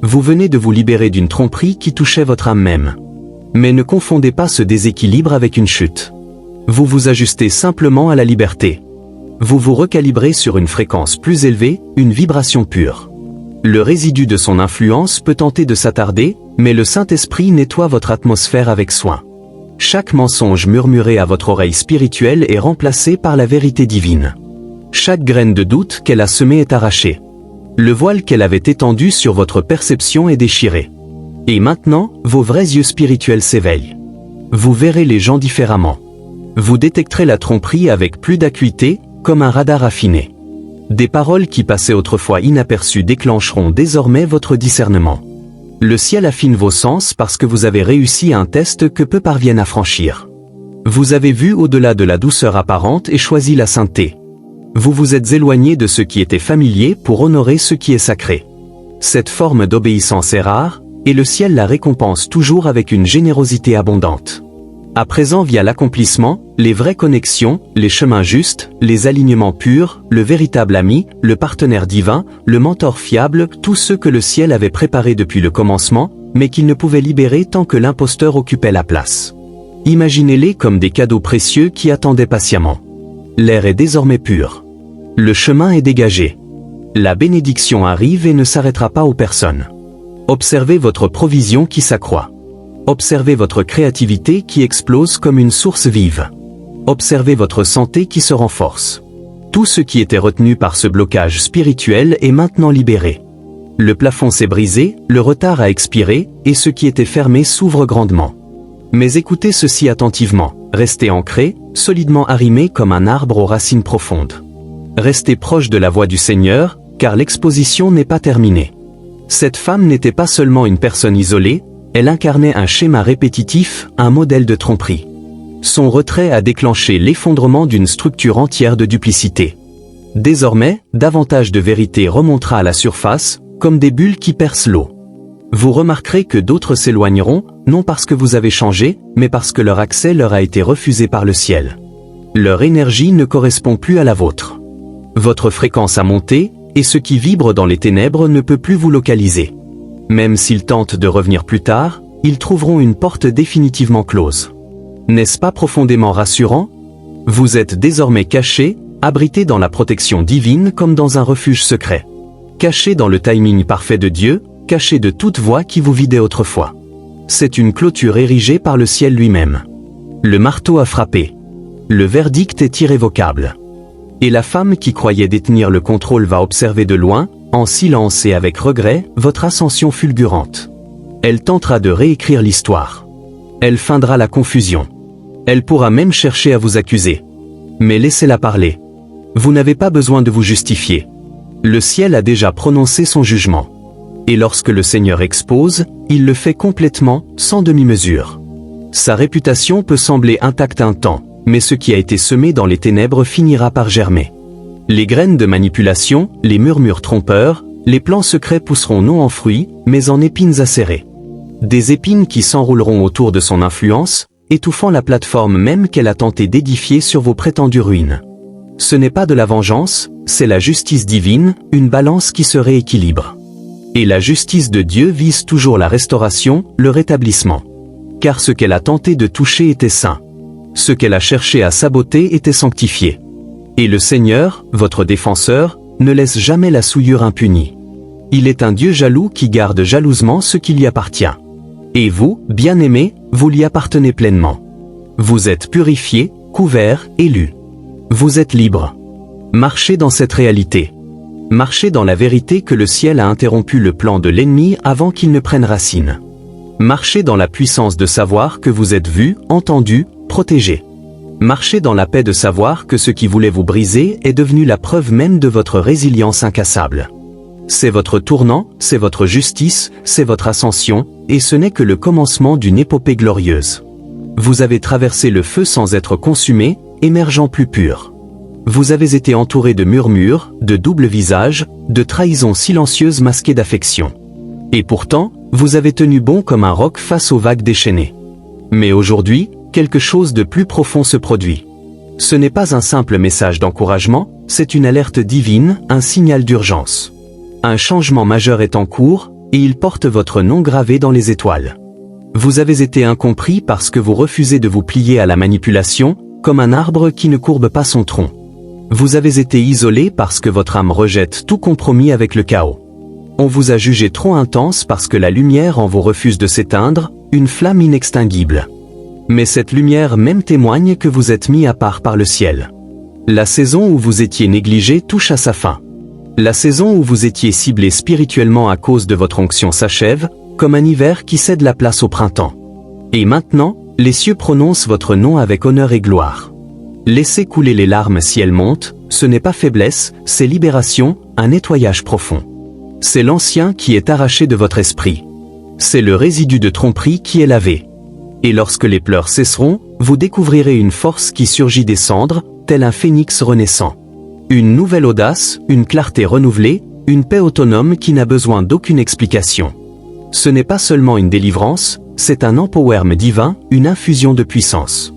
Vous venez de vous libérer d'une tromperie qui touchait votre âme même. Mais ne confondez pas ce déséquilibre avec une chute. Vous vous ajustez simplement à la liberté. Vous vous recalibrez sur une fréquence plus élevée, une vibration pure. Le résidu de son influence peut tenter de s'attarder, mais le Saint-Esprit nettoie votre atmosphère avec soin. Chaque mensonge murmuré à votre oreille spirituelle est remplacé par la vérité divine. Chaque graine de doute qu'elle a semée est arrachée. Le voile qu'elle avait étendu sur votre perception est déchiré. Et maintenant, vos vrais yeux spirituels s'éveillent. Vous verrez les gens différemment. Vous détecterez la tromperie avec plus d'acuité, comme un radar affiné. Des paroles qui passaient autrefois inaperçues déclencheront désormais votre discernement. Le ciel affine vos sens parce que vous avez réussi un test que peu parviennent à franchir. Vous avez vu au-delà de la douceur apparente et choisi la sainteté. Vous vous êtes éloigné de ce qui était familier pour honorer ce qui est sacré. Cette forme d'obéissance est rare, et le ciel la récompense toujours avec une générosité abondante. À présent via l'accomplissement, les vraies connexions, les chemins justes, les alignements purs, le véritable ami, le partenaire divin, le mentor fiable, tous ceux que le ciel avait préparés depuis le commencement, mais qu'il ne pouvait libérer tant que l'imposteur occupait la place. Imaginez-les comme des cadeaux précieux qui attendaient patiemment. L'air est désormais pur. Le chemin est dégagé. La bénédiction arrive et ne s'arrêtera pas aux personnes. Observez votre provision qui s'accroît. Observez votre créativité qui explose comme une source vive. Observez votre santé qui se renforce. Tout ce qui était retenu par ce blocage spirituel est maintenant libéré. Le plafond s'est brisé, le retard a expiré, et ce qui était fermé s'ouvre grandement. Mais écoutez ceci attentivement, restez ancré, solidement arrimé comme un arbre aux racines profondes. Restez proche de la voix du Seigneur, car l'exposition n'est pas terminée. Cette femme n'était pas seulement une personne isolée, elle incarnait un schéma répétitif, un modèle de tromperie. Son retrait a déclenché l'effondrement d'une structure entière de duplicité. Désormais, davantage de vérité remontera à la surface, comme des bulles qui percent l'eau. Vous remarquerez que d'autres s'éloigneront, non parce que vous avez changé, mais parce que leur accès leur a été refusé par le ciel. Leur énergie ne correspond plus à la vôtre. Votre fréquence a monté, et ce qui vibre dans les ténèbres ne peut plus vous localiser. Même s'ils tentent de revenir plus tard, ils trouveront une porte définitivement close. N'est-ce pas profondément rassurant? Vous êtes désormais caché, abrité dans la protection divine comme dans un refuge secret. Caché dans le timing parfait de Dieu, caché de toute voix qui vous vidait autrefois. C'est une clôture érigée par le ciel lui-même. Le marteau a frappé. Le verdict est irrévocable. Et la femme qui croyait détenir le contrôle va observer de loin, en silence et avec regret, votre ascension fulgurante. Elle tentera de réécrire l'histoire. Elle feindra la confusion. Elle pourra même chercher à vous accuser. Mais laissez-la parler. Vous n'avez pas besoin de vous justifier. Le ciel a déjà prononcé son jugement. Et lorsque le Seigneur expose, il le fait complètement, sans demi-mesure. Sa réputation peut sembler intacte un temps, mais ce qui a été semé dans les ténèbres finira par germer. Les graines de manipulation, les murmures trompeurs, les plans secrets pousseront non en fruits, mais en épines acérées. Des épines qui s'enrouleront autour de son influence, étouffant la plateforme même qu'elle a tenté d'édifier sur vos prétendues ruines. Ce n'est pas de la vengeance, c'est la justice divine, une balance qui se rééquilibre. Et la justice de Dieu vise toujours la restauration, le rétablissement. Car ce qu'elle a tenté de toucher était saint. Ce qu'elle a cherché à saboter était sanctifié. Et le Seigneur, votre défenseur, ne laisse jamais la souillure impunie. Il est un Dieu jaloux qui garde jalousement ce qui lui appartient. Et vous, bien-aimés, vous lui appartenez pleinement. Vous êtes purifiés, couverts, élus. Vous êtes libres. Marchez dans cette réalité. Marchez dans la vérité que le ciel a interrompu le plan de l'ennemi avant qu'il ne prenne racine. Marchez dans la puissance de savoir que vous êtes vus, entendus, protégés. Marchez dans la paix de savoir que ce qui voulait vous briser est devenu la preuve même de votre résilience incassable. C'est votre tournant, c'est votre justice, c'est votre ascension, et ce n'est que le commencement d'une épopée glorieuse. Vous avez traversé le feu sans être consumé, émergeant plus pur. Vous avez été entouré de murmures, de doubles visages, de trahisons silencieuses masquées d'affection. Et pourtant, vous avez tenu bon comme un roc face aux vagues déchaînées. Mais aujourd'hui, quelque chose de plus profond se produit. Ce n'est pas un simple message d'encouragement, c'est une alerte divine, un signal d'urgence. Un changement majeur est en cours, et il porte votre nom gravé dans les étoiles. Vous avez été incompris parce que vous refusez de vous plier à la manipulation, comme un arbre qui ne courbe pas son tronc. Vous avez été isolé parce que votre âme rejette tout compromis avec le chaos. On vous a jugé trop intense parce que la lumière en vous refuse de s'éteindre, une flamme inextinguible. Mais cette lumière même témoigne que vous êtes mis à part par le ciel. La saison où vous étiez négligé touche à sa fin. La saison où vous étiez ciblé spirituellement à cause de votre onction s'achève, comme un hiver qui cède la place au printemps. Et maintenant, les cieux prononcent votre nom avec honneur et gloire. Laissez couler les larmes si elles montent, ce n'est pas faiblesse, c'est libération, un nettoyage profond. C'est l'ancien qui est arraché de votre esprit. C'est le résidu de tromperie qui est lavé. Et lorsque les pleurs cesseront, vous découvrirez une force qui surgit des cendres, tel un phénix renaissant. Une nouvelle audace, une clarté renouvelée, une paix autonome qui n'a besoin d'aucune explication. Ce n'est pas seulement une délivrance, c'est un empowerment divin, une infusion de puissance.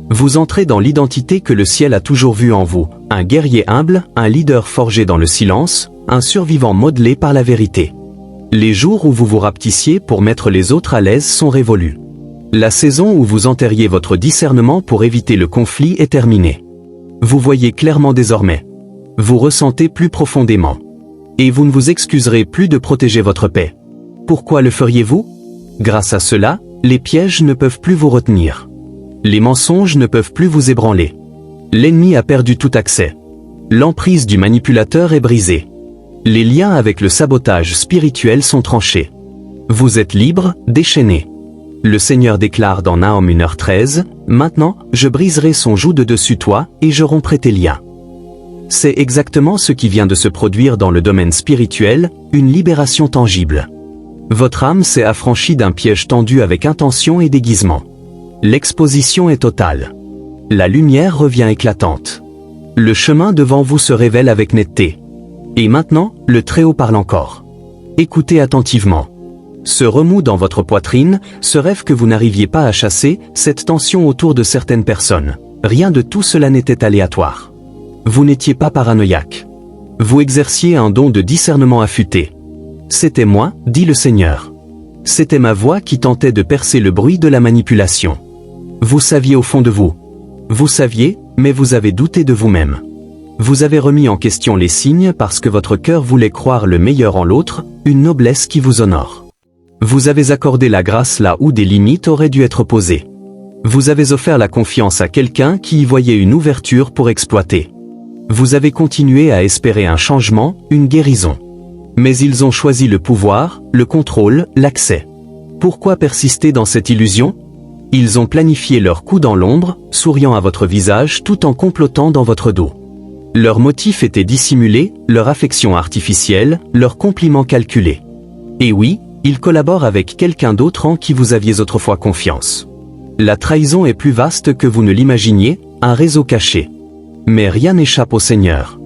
Vous entrez dans l'identité que le ciel a toujours vue en vous, un guerrier humble, un leader forgé dans le silence, un survivant modelé par la vérité. Les jours où vous vous rapetissiez pour mettre les autres à l'aise sont révolus. La saison où vous enterriez votre discernement pour éviter le conflit est terminée. Vous voyez clairement désormais. Vous ressentez plus profondément. Et vous ne vous excuserez plus de protéger votre paix. Pourquoi le feriez-vous? Grâce à cela, les pièges ne peuvent plus vous retenir. Les mensonges ne peuvent plus vous ébranler. L'ennemi a perdu tout accès. L'emprise du manipulateur est brisée. Les liens avec le sabotage spirituel sont tranchés. Vous êtes libre, déchaîné. Le Seigneur déclare dans Nahum 1h13, « Maintenant, je briserai son joug de dessus toi, et je romprai tes liens. » C'est exactement ce qui vient de se produire dans le domaine spirituel, une libération tangible. Votre âme s'est affranchie d'un piège tendu avec intention et déguisement. L'exposition est totale. La lumière revient éclatante. Le chemin devant vous se révèle avec netteté. Et maintenant, le Très-Haut parle encore. Écoutez attentivement. Ce remous dans votre poitrine, ce rêve que vous n'arriviez pas à chasser, cette tension autour de certaines personnes, rien de tout cela n'était aléatoire. Vous n'étiez pas paranoïaque. Vous exerciez un don de discernement affûté. C'était moi, dit le Seigneur. C'était ma voix qui tentait de percer le bruit de la manipulation. Vous saviez au fond de vous. Vous saviez, mais vous avez douté de vous-même. Vous avez remis en question les signes parce que votre cœur voulait croire le meilleur en l'autre, une noblesse qui vous honore. Vous avez accordé la grâce là où des limites auraient dû être posées. Vous avez offert la confiance à quelqu'un qui y voyait une ouverture pour exploiter. Vous avez continué à espérer un changement, une guérison. Mais ils ont choisi le pouvoir, le contrôle, l'accès. Pourquoi persister dans cette illusion? Ils ont planifié leur coup dans l'ombre, souriant à votre visage tout en complotant dans votre dos. Leur motif était dissimulé, leur affection artificielle, leur compliment calculé. Et oui, ils collaborent avec quelqu'un d'autre en qui vous aviez autrefois confiance. La trahison est plus vaste que vous ne l'imaginiez, un réseau caché. Mais rien n'échappe au Seigneur.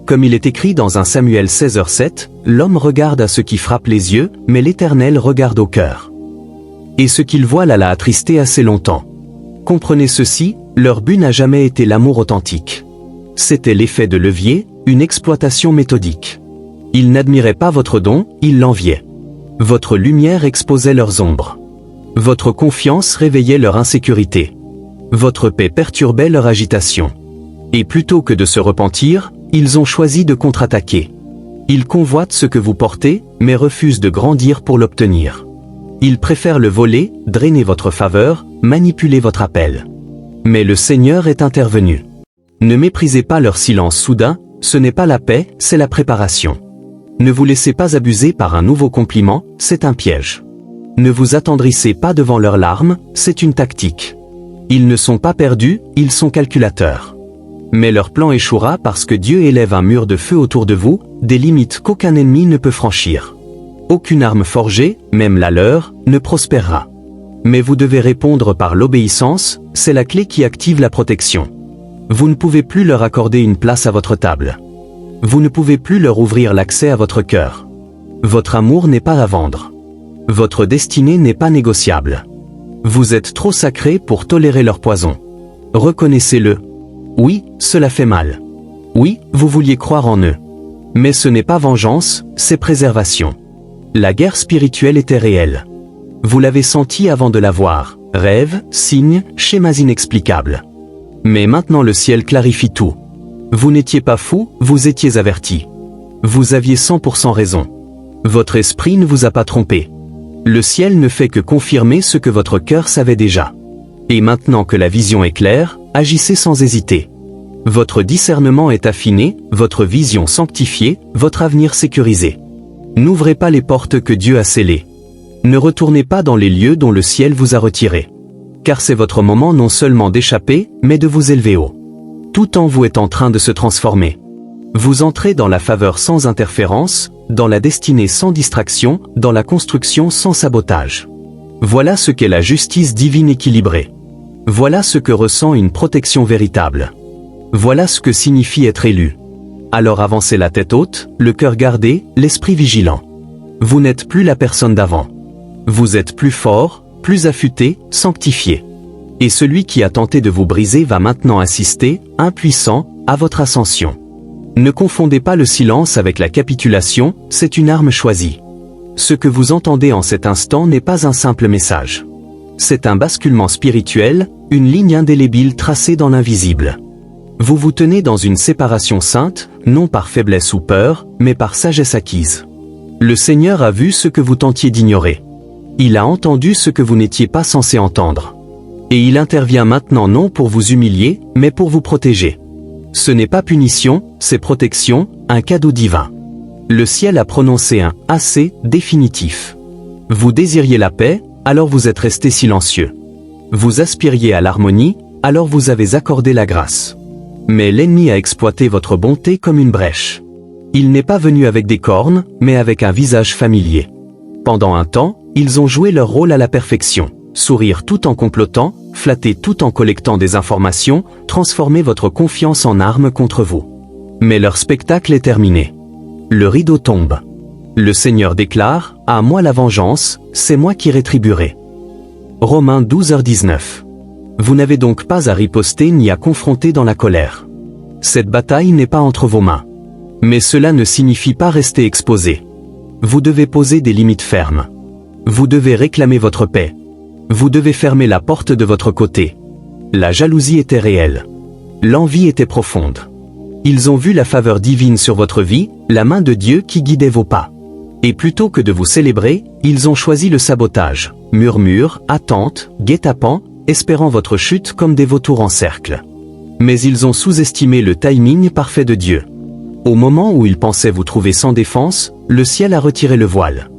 Comme il est écrit dans 1 Samuel 16h7, l'homme regarde à ce qui frappe les yeux, mais l'Éternel regarde au cœur. Et ce qu'il voit l'a attristé assez longtemps. Comprenez ceci, leur but n'a jamais été l'amour authentique. C'était l'effet de levier, une exploitation méthodique. Ils n'admiraient pas votre don, ils l'enviaient. Votre lumière exposait leurs ombres. Votre confiance réveillait leur insécurité. Votre paix perturbait leur agitation. Et plutôt que de se repentir, ils ont choisi de contre-attaquer. Ils convoitent ce que vous portez, mais refusent de grandir pour l'obtenir. Ils préfèrent le voler, drainer votre faveur, manipuler votre appel. Mais le Seigneur est intervenu. Ne méprisez pas leur silence soudain, ce n'est pas la paix, c'est la préparation. Ne vous laissez pas abuser par un nouveau compliment, c'est un piège. Ne vous attendrissez pas devant leurs larmes, c'est une tactique. Ils ne sont pas perdus, ils sont calculateurs. Mais leur plan échouera parce que Dieu élève un mur de feu autour de vous, des limites qu'aucun ennemi ne peut franchir. Aucune arme forgée, même la leur, ne prospérera. Mais vous devez répondre par l'obéissance, c'est la clé qui active la protection. Vous ne pouvez plus leur accorder une place à votre table. Vous ne pouvez plus leur ouvrir l'accès à votre cœur. Votre amour n'est pas à vendre. Votre destinée n'est pas négociable. Vous êtes trop sacré pour tolérer leur poison. Reconnaissez-le. Oui, cela fait mal. Oui, vous vouliez croire en eux. Mais ce n'est pas vengeance, c'est préservation. La guerre spirituelle était réelle. Vous l'avez senti avant de la voir. Rêves, signes, schémas inexplicables. Mais maintenant le ciel clarifie tout. Vous n'étiez pas fou, vous étiez averti. Vous aviez 100% raison. Votre esprit ne vous a pas trompé. Le ciel ne fait que confirmer ce que votre cœur savait déjà. Et maintenant que la vision est claire, agissez sans hésiter. Votre discernement est affiné, votre vision sanctifiée, votre avenir sécurisé. N'ouvrez pas les portes que Dieu a scellées. Ne retournez pas dans les lieux dont le ciel vous a retiré. Car c'est votre moment non seulement d'échapper, mais de vous élever haut. Tout en vous est en train de se transformer. Vous entrez dans la faveur sans interférence, dans la destinée sans distraction, dans la construction sans sabotage. Voilà ce qu'est la justice divine équilibrée. Voilà ce que ressent une protection véritable. Voilà ce que signifie être élu. Alors avancez la tête haute, le cœur gardé, l'esprit vigilant. Vous n'êtes plus la personne d'avant. Vous êtes plus fort, plus affûté, sanctifié. Et celui qui a tenté de vous briser va maintenant assister, impuissant, à votre ascension. Ne confondez pas le silence avec la capitulation, c'est une arme choisie. Ce que vous entendez en cet instant n'est pas un simple message. C'est un basculement spirituel, une ligne indélébile tracée dans l'invisible. Vous vous tenez dans une séparation sainte, non par faiblesse ou peur, mais par sagesse acquise. Le Seigneur a vu ce que vous tentiez d'ignorer. Il a entendu ce que vous n'étiez pas censé entendre. Et il intervient maintenant non pour vous humilier, mais pour vous protéger. Ce n'est pas punition, c'est protection, un cadeau divin. Le ciel a prononcé un « assez » définitif. Vous désiriez la paix, alors vous êtes resté silencieux. Vous aspiriez à l'harmonie, alors vous avez accordé la grâce. Mais l'ennemi a exploité votre bonté comme une brèche. Il n'est pas venu avec des cornes, mais avec un visage familier. Pendant un temps, ils ont joué leur rôle à la perfection. Sourire tout en complotant, flatter tout en collectant des informations, transformer votre confiance en arme contre vous. Mais leur spectacle est terminé. Le rideau tombe. Le Seigneur déclare, « À moi la vengeance, c'est moi qui rétribuerai. » Romains 12h19. Vous n'avez donc pas à riposter ni à confronter dans la colère. Cette bataille n'est pas entre vos mains. Mais cela ne signifie pas rester exposé. Vous devez poser des limites fermes. Vous devez réclamer votre paix. Vous devez fermer la porte de votre côté. La jalousie était réelle. L'envie était profonde. Ils ont vu la faveur divine sur votre vie, la main de Dieu qui guidait vos pas. Et plutôt que de vous célébrer, ils ont choisi le sabotage. Murmures, attentes, guet-apens, espérant votre chute comme des vautours en cercle. Mais ils ont sous-estimé le timing parfait de Dieu. Au moment où ils pensaient vous trouver sans défense, le ciel a retiré le voile.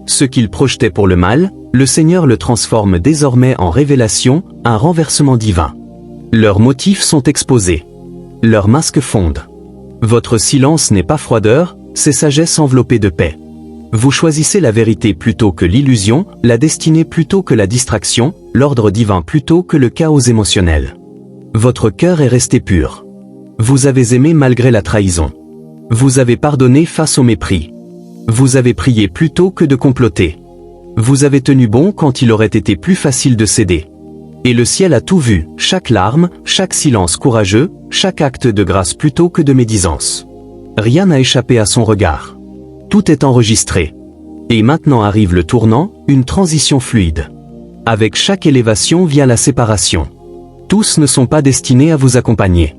Ce qu'ils projetaient pour le mal, le Seigneur le transforme désormais en révélation, un renversement divin. Leurs motifs sont exposés. Leurs masques fondent. Votre silence n'est pas froideur, c'est sagesse enveloppée de paix. Vous choisissez la vérité plutôt que l'illusion, la destinée plutôt que la distraction, l'ordre divin plutôt que le chaos émotionnel. Votre cœur est resté pur. Vous avez aimé malgré la trahison. Vous avez pardonné face au mépris. Vous avez prié plutôt que de comploter. Vous avez tenu bon quand il aurait été plus facile de céder. Et le ciel a tout vu, chaque larme, chaque silence courageux, chaque acte de grâce plutôt que de médisance. Rien n'a échappé à son regard. Tout est enregistré. Et maintenant arrive le tournant, une transition fluide. Avec chaque élévation vient la séparation. Tous ne sont pas destinés à vous accompagner.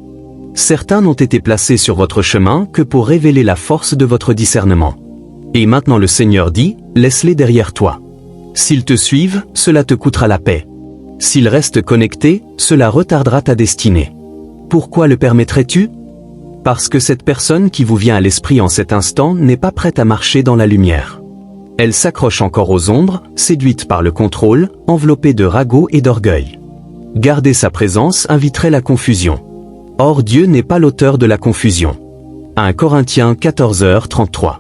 Certains n'ont été placés sur votre chemin que pour révéler la force de votre discernement. Et maintenant le Seigneur dit, laisse-les derrière toi. S'ils te suivent, cela te coûtera la paix. S'ils restent connectés, cela retardera ta destinée. Pourquoi le permettrais-tu? Parce que cette personne qui vous vient à l'esprit en cet instant n'est pas prête à marcher dans la lumière. Elle s'accroche encore aux ombres, séduite par le contrôle, enveloppée de ragots et d'orgueil. Garder sa présence inviterait la confusion. Or Dieu n'est pas l'auteur de la confusion. 1 Corinthiens 14h33.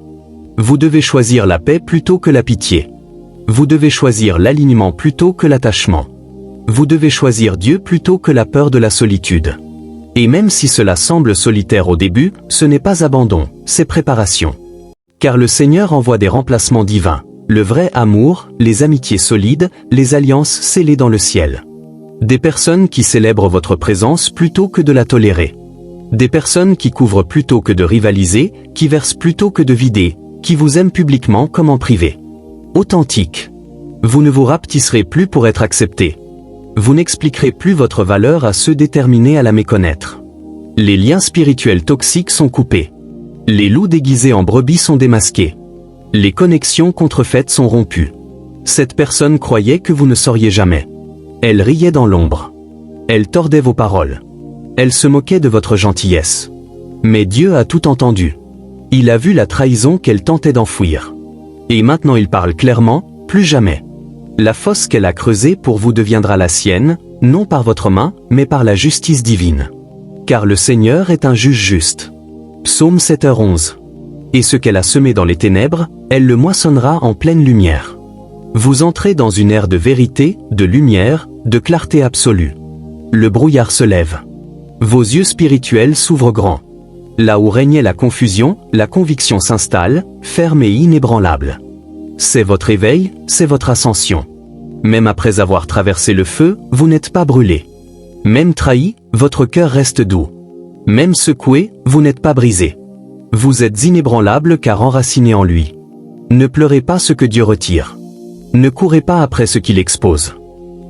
Vous devez choisir la paix plutôt que la pitié. Vous devez choisir l'alignement plutôt que l'attachement. Vous devez choisir Dieu plutôt que la peur de la solitude. Et même si cela semble solitaire au début, ce n'est pas abandon, c'est préparation. Car le Seigneur envoie des remplacements divins, le vrai amour, les amitiés solides, les alliances scellées dans le ciel. Des personnes qui célèbrent votre présence plutôt que de la tolérer. Des personnes qui couvrent plutôt que de rivaliser, qui versent plutôt que de vider, qui vous aiment publiquement comme en privé. Authentique. Vous ne vous rapetisserez plus pour être accepté. Vous n'expliquerez plus votre valeur à ceux déterminés à la méconnaître. Les liens spirituels toxiques sont coupés. Les loups déguisés en brebis sont démasqués. Les connexions contrefaites sont rompues. Cette personne croyait que vous ne sauriez jamais. Elle riait dans l'ombre. Elle tordait vos paroles. Elle se moquait de votre gentillesse. Mais Dieu a tout entendu. Il a vu la trahison qu'elle tentait d'enfouir. Et maintenant il parle clairement, plus jamais. La fosse qu'elle a creusée pour vous deviendra la sienne, non par votre main, mais par la justice divine. Car le Seigneur est un juge juste. Psaume 7h11. Et ce qu'elle a semé dans les ténèbres, elle le moissonnera en pleine lumière. Vous entrez dans une ère de vérité, de lumière, de clarté absolue. Le brouillard se lève. Vos yeux spirituels s'ouvrent grands. Là où régnait la confusion, la conviction s'installe, ferme et inébranlable. C'est votre éveil, c'est votre ascension. Même après avoir traversé le feu, vous n'êtes pas brûlé. Même trahi, votre cœur reste doux. Même secoué, vous n'êtes pas brisé. Vous êtes inébranlable car enraciné en lui. Ne pleurez pas ce que Dieu retire. Ne courez pas après ce qu'il expose.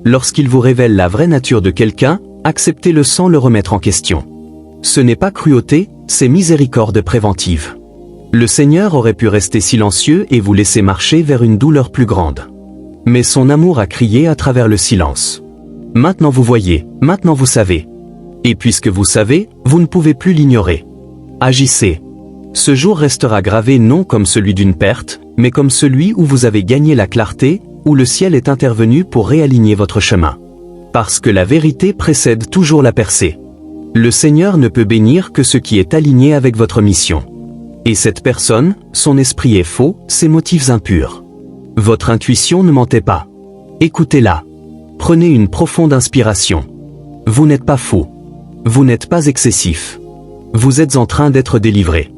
Lorsqu'il vous révèle la vraie nature de quelqu'un, acceptez-le sans le remettre en question. Ce n'est pas cruauté, c'est miséricorde préventive. Le Seigneur aurait pu rester silencieux et vous laisser marcher vers une douleur plus grande. Mais son amour a crié à travers le silence. Maintenant vous voyez, maintenant vous savez. Et puisque vous savez, vous ne pouvez plus l'ignorer. Agissez. Ce jour restera gravé non comme celui d'une perte, mais comme celui où vous avez gagné la clarté, où le ciel est intervenu pour réaligner votre chemin. Parce que la vérité précède toujours la percée. Le Seigneur ne peut bénir que ce qui est aligné avec votre mission. Et cette personne, son esprit est faux, ses motifs impurs. Votre intuition ne mentait pas. Écoutez-la. Prenez une profonde inspiration. Vous n'êtes pas fou. Vous n'êtes pas excessif. Vous êtes en train d'être délivré.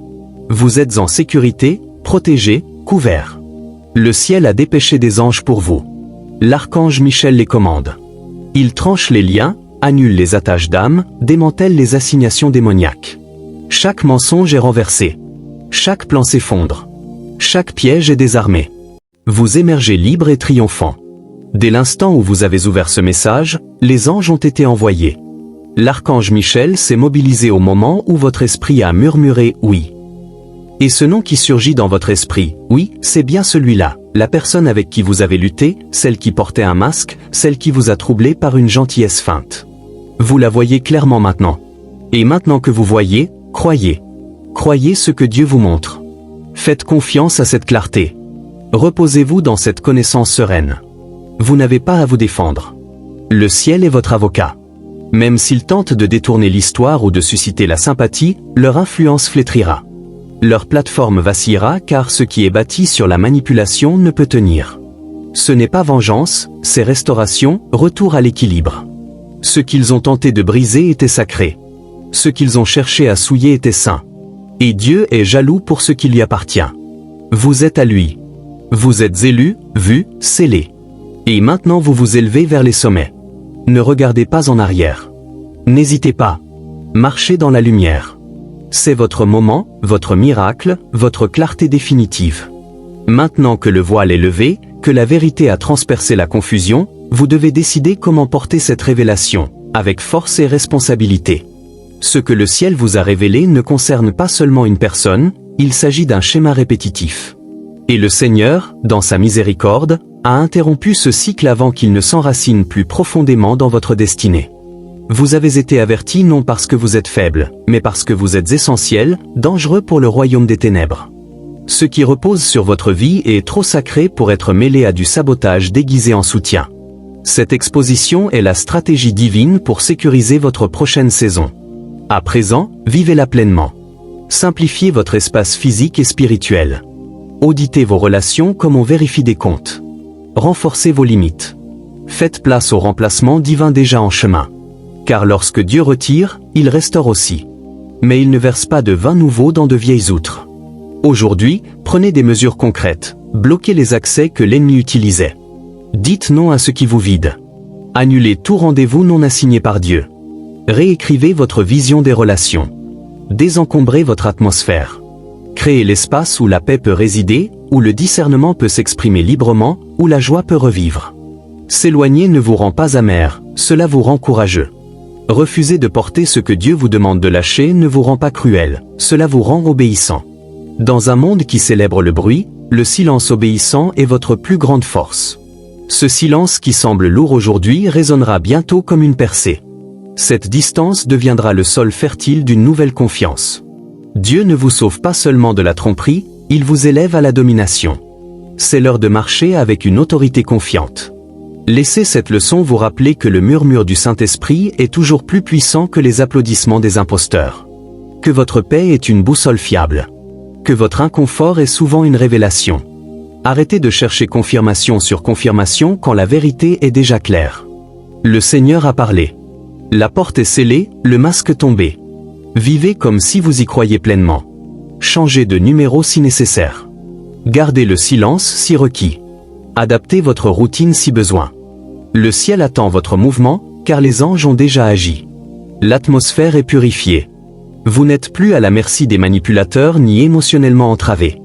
Vous êtes en sécurité, protégé, couvert. Le ciel a dépêché des anges pour vous. L'archange Michel les commande. Il tranche les liens, annule les attaches d'âme, démantèle les assignations démoniaques. Chaque mensonge est renversé. Chaque plan s'effondre. Chaque piège est désarmé. Vous émergez libre et triomphant. Dès l'instant où vous avez ouvert ce message, les anges ont été envoyés. L'archange Michel s'est mobilisé au moment où votre esprit a murmuré « oui ». Et ce nom qui surgit dans votre esprit, oui, c'est bien celui-là, La personne avec qui vous avez lutté, celle qui portait un masque, celle qui vous a troublé par une gentillesse feinte. Vous la voyez clairement maintenant. Et maintenant que vous voyez, croyez. Croyez ce que Dieu vous montre. Faites confiance à cette clarté. Reposez-vous dans cette connaissance sereine. Vous n'avez pas à vous défendre. Le ciel est votre avocat. Même s'ils tentent de détourner l'histoire ou de susciter la sympathie, leur influence flétrira. Leur plateforme vacillera car ce qui est bâti sur la manipulation ne peut tenir. Ce n'est pas vengeance, c'est restauration, retour à l'équilibre. Ce qu'ils ont tenté de briser était sacré. Ce qu'ils ont cherché à souiller était saint. Et Dieu est jaloux pour ce qui lui appartient. Vous êtes à lui. Vous êtes élus, vus, scellés. Et maintenant vous vous élevez vers les sommets. Ne regardez pas en arrière. N'hésitez pas. Marchez dans la lumière. C'est votre moment, votre miracle, votre clarté définitive. Maintenant que le voile est levé, que la vérité a transpercé la confusion, vous devez décider comment porter cette révélation, avec force et responsabilité. Ce que le ciel vous a révélé ne concerne pas seulement une personne, il s'agit d'un schéma répétitif. Et le Seigneur, dans sa miséricorde, a interrompu ce cycle avant qu'il ne s'enracine plus profondément dans votre destinée. Vous avez été averti non parce que vous êtes faible, mais parce que vous êtes essentiel, dangereux pour le royaume des ténèbres. Ce qui repose sur votre vie est trop sacré pour être mêlé à du sabotage déguisé en soutien. Cette exposition est la stratégie divine pour sécuriser votre prochaine saison. À présent, vivez-la pleinement. Simplifiez votre espace physique et spirituel. Auditez vos relations comme on vérifie des comptes. Renforcez vos limites. Faites place au remplacement divin déjà en chemin. Car lorsque Dieu retire, il restaure aussi. Mais il ne verse pas de vin nouveau dans de vieilles outres. Aujourd'hui, prenez des mesures concrètes. Bloquez les accès que l'ennemi utilisait. Dites non à ce qui vous vide. Annulez tout rendez-vous non assigné par Dieu. Réécrivez votre vision des relations. Désencombrez votre atmosphère. Créez l'espace où la paix peut résider, où le discernement peut s'exprimer librement, où la joie peut revivre. S'éloigner ne vous rend pas amer, cela vous rend courageux. Refuser de porter ce que Dieu vous demande de lâcher ne vous rend pas cruel, cela vous rend obéissant. Dans un monde qui célèbre le bruit, le silence obéissant est votre plus grande force. Ce silence qui semble lourd aujourd'hui résonnera bientôt comme une percée. Cette distance deviendra le sol fertile d'une nouvelle confiance. Dieu ne vous sauve pas seulement de la tromperie, il vous élève à la domination. C'est l'heure de marcher avec une autorité confiante. Laissez cette leçon vous rappeler que le murmure du Saint-Esprit est toujours plus puissant que les applaudissements des imposteurs. Que votre paix est une boussole fiable. Que votre inconfort est souvent une révélation. Arrêtez de chercher confirmation sur confirmation quand la vérité est déjà claire. Le Seigneur a parlé. La porte est scellée, le masque tombé. Vivez comme si vous y croyez pleinement. Changez de numéro si nécessaire. Gardez le silence si requis. Adaptez votre routine si besoin. Le ciel attend votre mouvement, car les anges ont déjà agi. L'atmosphère est purifiée. Vous n'êtes plus à la merci des manipulateurs ni émotionnellement entravés.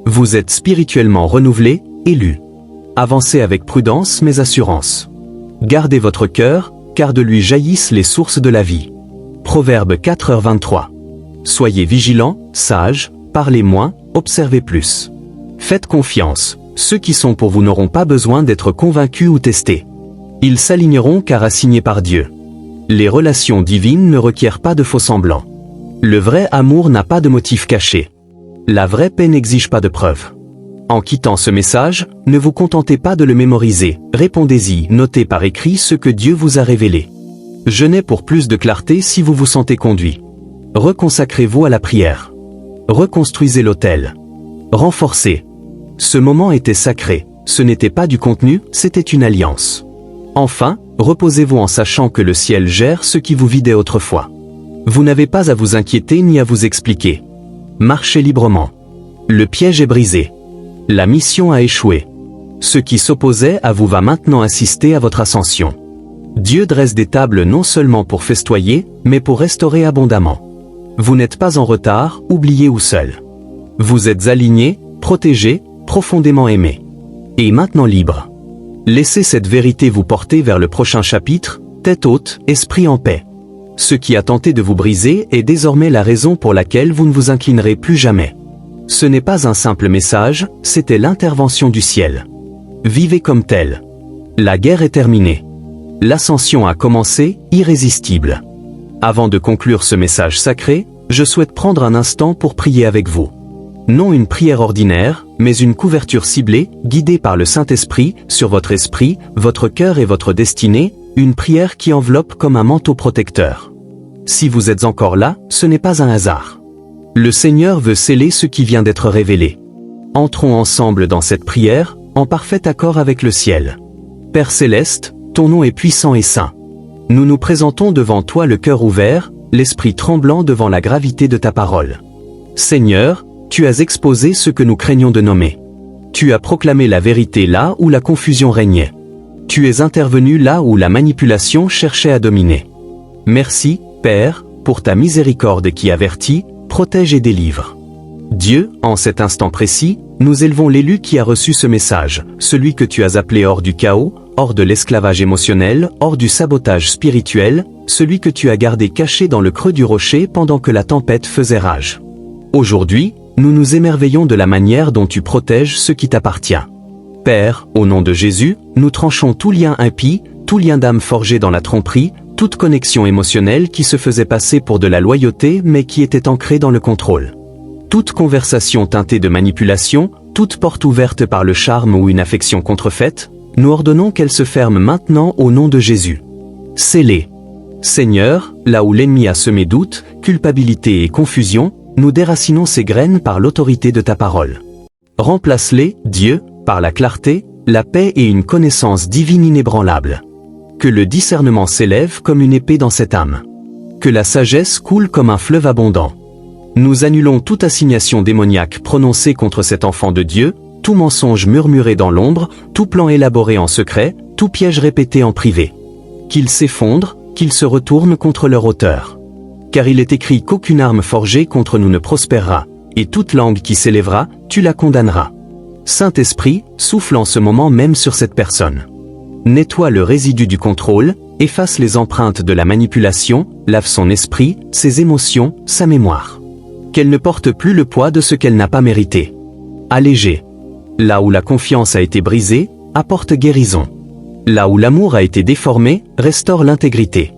Vous êtes spirituellement renouvelé, élu. Avancez avec prudence mais assurance. Gardez votre cœur, car de lui jaillissent les sources de la vie. Proverbe 4h23. Soyez vigilants, sages, parlez moins, observez plus. Faites confiance, ceux qui sont pour vous n'auront pas besoin d'être convaincus ou testés. Ils s'aligneront car assignés par Dieu. Les relations divines ne requièrent pas de faux-semblants. Le vrai amour n'a pas de motif caché. La vraie paix n'exige pas de preuves. En quittant ce message, ne vous contentez pas de le mémoriser, répondez-y, notez par écrit ce que Dieu vous a révélé. Jeûnez pour plus de clarté si vous vous sentez conduit. Reconsacrez-vous à la prière. Reconstruisez l'autel. Renforcez. Ce moment était sacré, ce n'était pas du contenu, c'était une alliance. Enfin, reposez-vous en sachant que le ciel gère ce qui vous vidait autrefois. Vous n'avez pas à vous inquiéter ni à vous expliquer. Marchez librement. Le piège est brisé. La mission a échoué. Ce qui s'opposait à vous va maintenant assister à votre ascension. Dieu dresse des tables non seulement pour festoyer, mais pour restaurer abondamment. Vous n'êtes pas en retard, oublié ou seul. Vous êtes aligné, protégé, profondément aimé. Et maintenant libre. Laissez cette vérité vous porter vers le prochain chapitre, tête haute, esprit en paix. Ce qui a tenté de vous briser est désormais la raison pour laquelle vous ne vous inclinerez plus jamais. Ce n'est pas un simple message, c'était l'intervention du ciel. Vivez comme tel. La guerre est terminée. L'ascension a commencé, irrésistible. Avant de conclure ce message sacré, je souhaite prendre un instant pour prier avec vous. Non une prière ordinaire, mais une couverture ciblée, guidée par le Saint-Esprit, sur votre esprit, votre cœur et votre destinée, une prière qui enveloppe comme un manteau protecteur. Si vous êtes encore là, ce n'est pas un hasard. Le Seigneur veut sceller ce qui vient d'être révélé. Entrons ensemble dans cette prière, en parfait accord avec le ciel. Père Céleste, ton nom est puissant et saint. Nous nous présentons devant toi le cœur ouvert, l'esprit tremblant devant la gravité de ta parole. Seigneur, tu as exposé ce que nous craignons de nommer. Tu as proclamé la vérité là où la confusion régnait. Tu es intervenu là où la manipulation cherchait à dominer. Merci, Père, pour ta miséricorde qui avertit, protège et délivre. Dieu, en cet instant précis, nous élevons l'élu qui a reçu ce message, celui que tu as appelé hors du chaos, hors de l'esclavage émotionnel, hors du sabotage spirituel, celui que tu as gardé caché dans le creux du rocher pendant que la tempête faisait rage. Aujourd'hui, nous nous émerveillons de la manière dont tu protèges ce qui t'appartient. Père, au nom de Jésus, nous tranchons tout lien impie, tout lien d'âme forgé dans la tromperie, toute connexion émotionnelle qui se faisait passer pour de la loyauté mais qui était ancrée dans le contrôle. Toute conversation teintée de manipulation, toute porte ouverte par le charme ou une affection contrefaite, nous ordonnons qu'elle se ferme maintenant au nom de Jésus. Scellez. Seigneur, là où l'ennemi a semé doute, culpabilité et confusion, nous déracinons ces graines par l'autorité de ta parole. Remplace-les, Dieu, par la clarté, la paix et une connaissance divine inébranlable. Que le discernement s'élève comme une épée dans cette âme. Que la sagesse coule comme un fleuve abondant. Nous annulons toute assignation démoniaque prononcée contre cet enfant de Dieu, tout mensonge murmuré dans l'ombre, tout plan élaboré en secret, tout piège répété en privé. Qu'ils s'effondrent, qu'ils se retournent contre leur auteur. Car il est écrit qu'aucune arme forgée contre nous ne prospérera, et toute langue qui s'élèvera, tu la condamneras. Saint-Esprit, souffle en ce moment même sur cette personne. Nettoie le résidu du contrôle, efface les empreintes de la manipulation, lave son esprit, ses émotions, sa mémoire. Qu'elle ne porte plus le poids de ce qu'elle n'a pas mérité. Allégé. Là où la confiance a été brisée, apporte guérison. Là où l'amour a été déformé, restaure l'intégrité.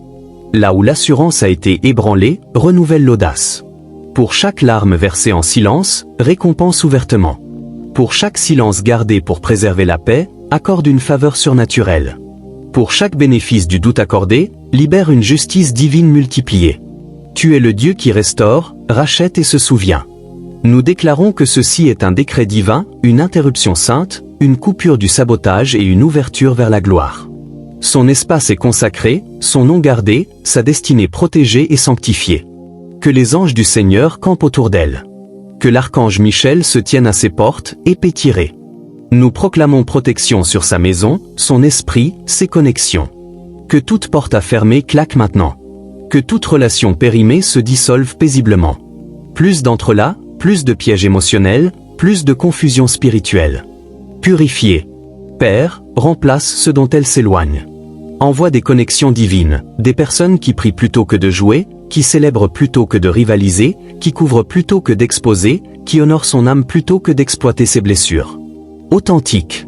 Là où l'assurance a été ébranlée, renouvelle l'audace. Pour chaque larme versée en silence, récompense ouvertement. Pour chaque silence gardé pour préserver la paix, accorde une faveur surnaturelle. Pour chaque bénéfice du doute accordé, libère une justice divine multipliée. Tu es le Dieu qui restaure, rachète et se souvient. Nous déclarons que ceci est un décret divin, une interruption sainte, une coupure du sabotage et une ouverture vers la gloire. Son espace est consacré, son nom gardé, sa destinée protégée et sanctifiée. Que les anges du Seigneur campent autour d'elle. Que l'archange Michel se tienne à ses portes, épée tirée. Nous proclamons protection sur sa maison, son esprit, ses connexions. Que toute porte à fermer claque maintenant. Que toute relation périmée se dissolve paisiblement. Plus d'entrelacs, plus de pièges émotionnels, plus de confusion spirituelle. Purifiée. Père, remplace ce dont elle s'éloigne. Envoie des connexions divines, des personnes qui prient plutôt que de jouer, qui célèbrent plutôt que de rivaliser, qui couvrent plutôt que d'exposer, qui honorent son âme plutôt que d'exploiter ses blessures. Authentique.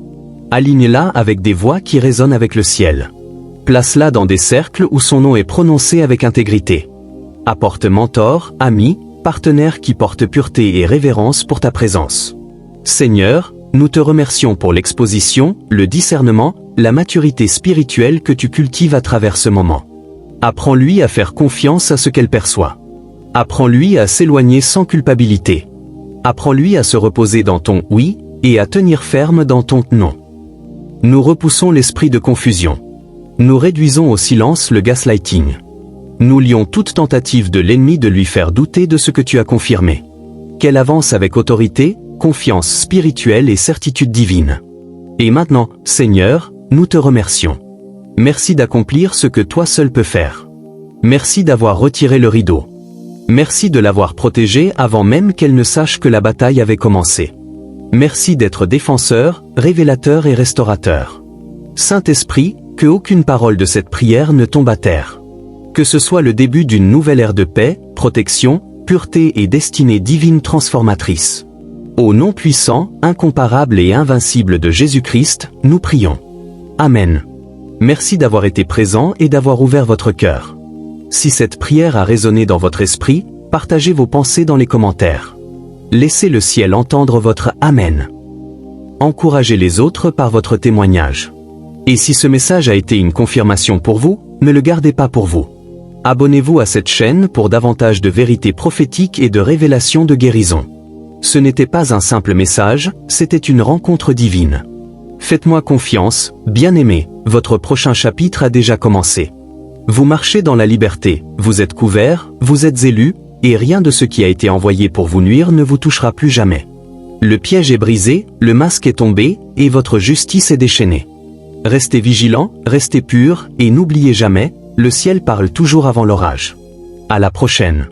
Aligne-la avec des voix qui résonnent avec le ciel. Place-la dans des cercles où son nom est prononcé avec intégrité. Apporte mentor, ami, partenaire qui porte pureté et révérence pour ta présence. Seigneur, nous te remercions pour l'exposition, le discernement, la maturité spirituelle que tu cultives à travers ce moment. Apprends-lui à faire confiance à ce qu'elle perçoit. Apprends-lui à s'éloigner sans culpabilité. Apprends-lui à se reposer dans ton « oui » et à tenir ferme dans ton « non ». Nous repoussons l'esprit de confusion. Nous réduisons au silence le gaslighting. Nous lions toute tentative de l'ennemi de lui faire douter de ce que tu as confirmé. Qu'elle avance avec autorité, confiance spirituelle et certitude divine. Et maintenant, Seigneur, nous te remercions. Merci d'accomplir ce que toi seul peux faire. Merci d'avoir retiré le rideau. Merci de l'avoir protégée avant même qu'elle ne sache que la bataille avait commencé. Merci d'être défenseur, révélateur et restaurateur. Saint-Esprit, que aucune parole de cette prière ne tombe à terre. Que ce soit le début d'une nouvelle ère de paix, protection, pureté et destinée divine transformatrice. Au nom puissant, incomparable et invincible de Jésus-Christ, nous prions. Amen. Merci d'avoir été présent et d'avoir ouvert votre cœur. Si cette prière a résonné dans votre esprit, partagez vos pensées dans les commentaires. Laissez le ciel entendre votre Amen. Encouragez les autres par votre témoignage. Et si ce message a été une confirmation pour vous, ne le gardez pas pour vous. Abonnez-vous à cette chaîne pour davantage de vérités prophétiques et de révélations de guérison. Ce n'était pas un simple message, c'était une rencontre divine. Faites-moi confiance, bien-aimés, votre prochain chapitre a déjà commencé. Vous marchez dans la liberté, vous êtes couverts, vous êtes élus, et rien de ce qui a été envoyé pour vous nuire ne vous touchera plus jamais. Le piège est brisé, le masque est tombé, et votre justice est déchaînée. Restez vigilants, restez purs, et n'oubliez jamais, le ciel parle toujours avant l'orage. À la prochaine.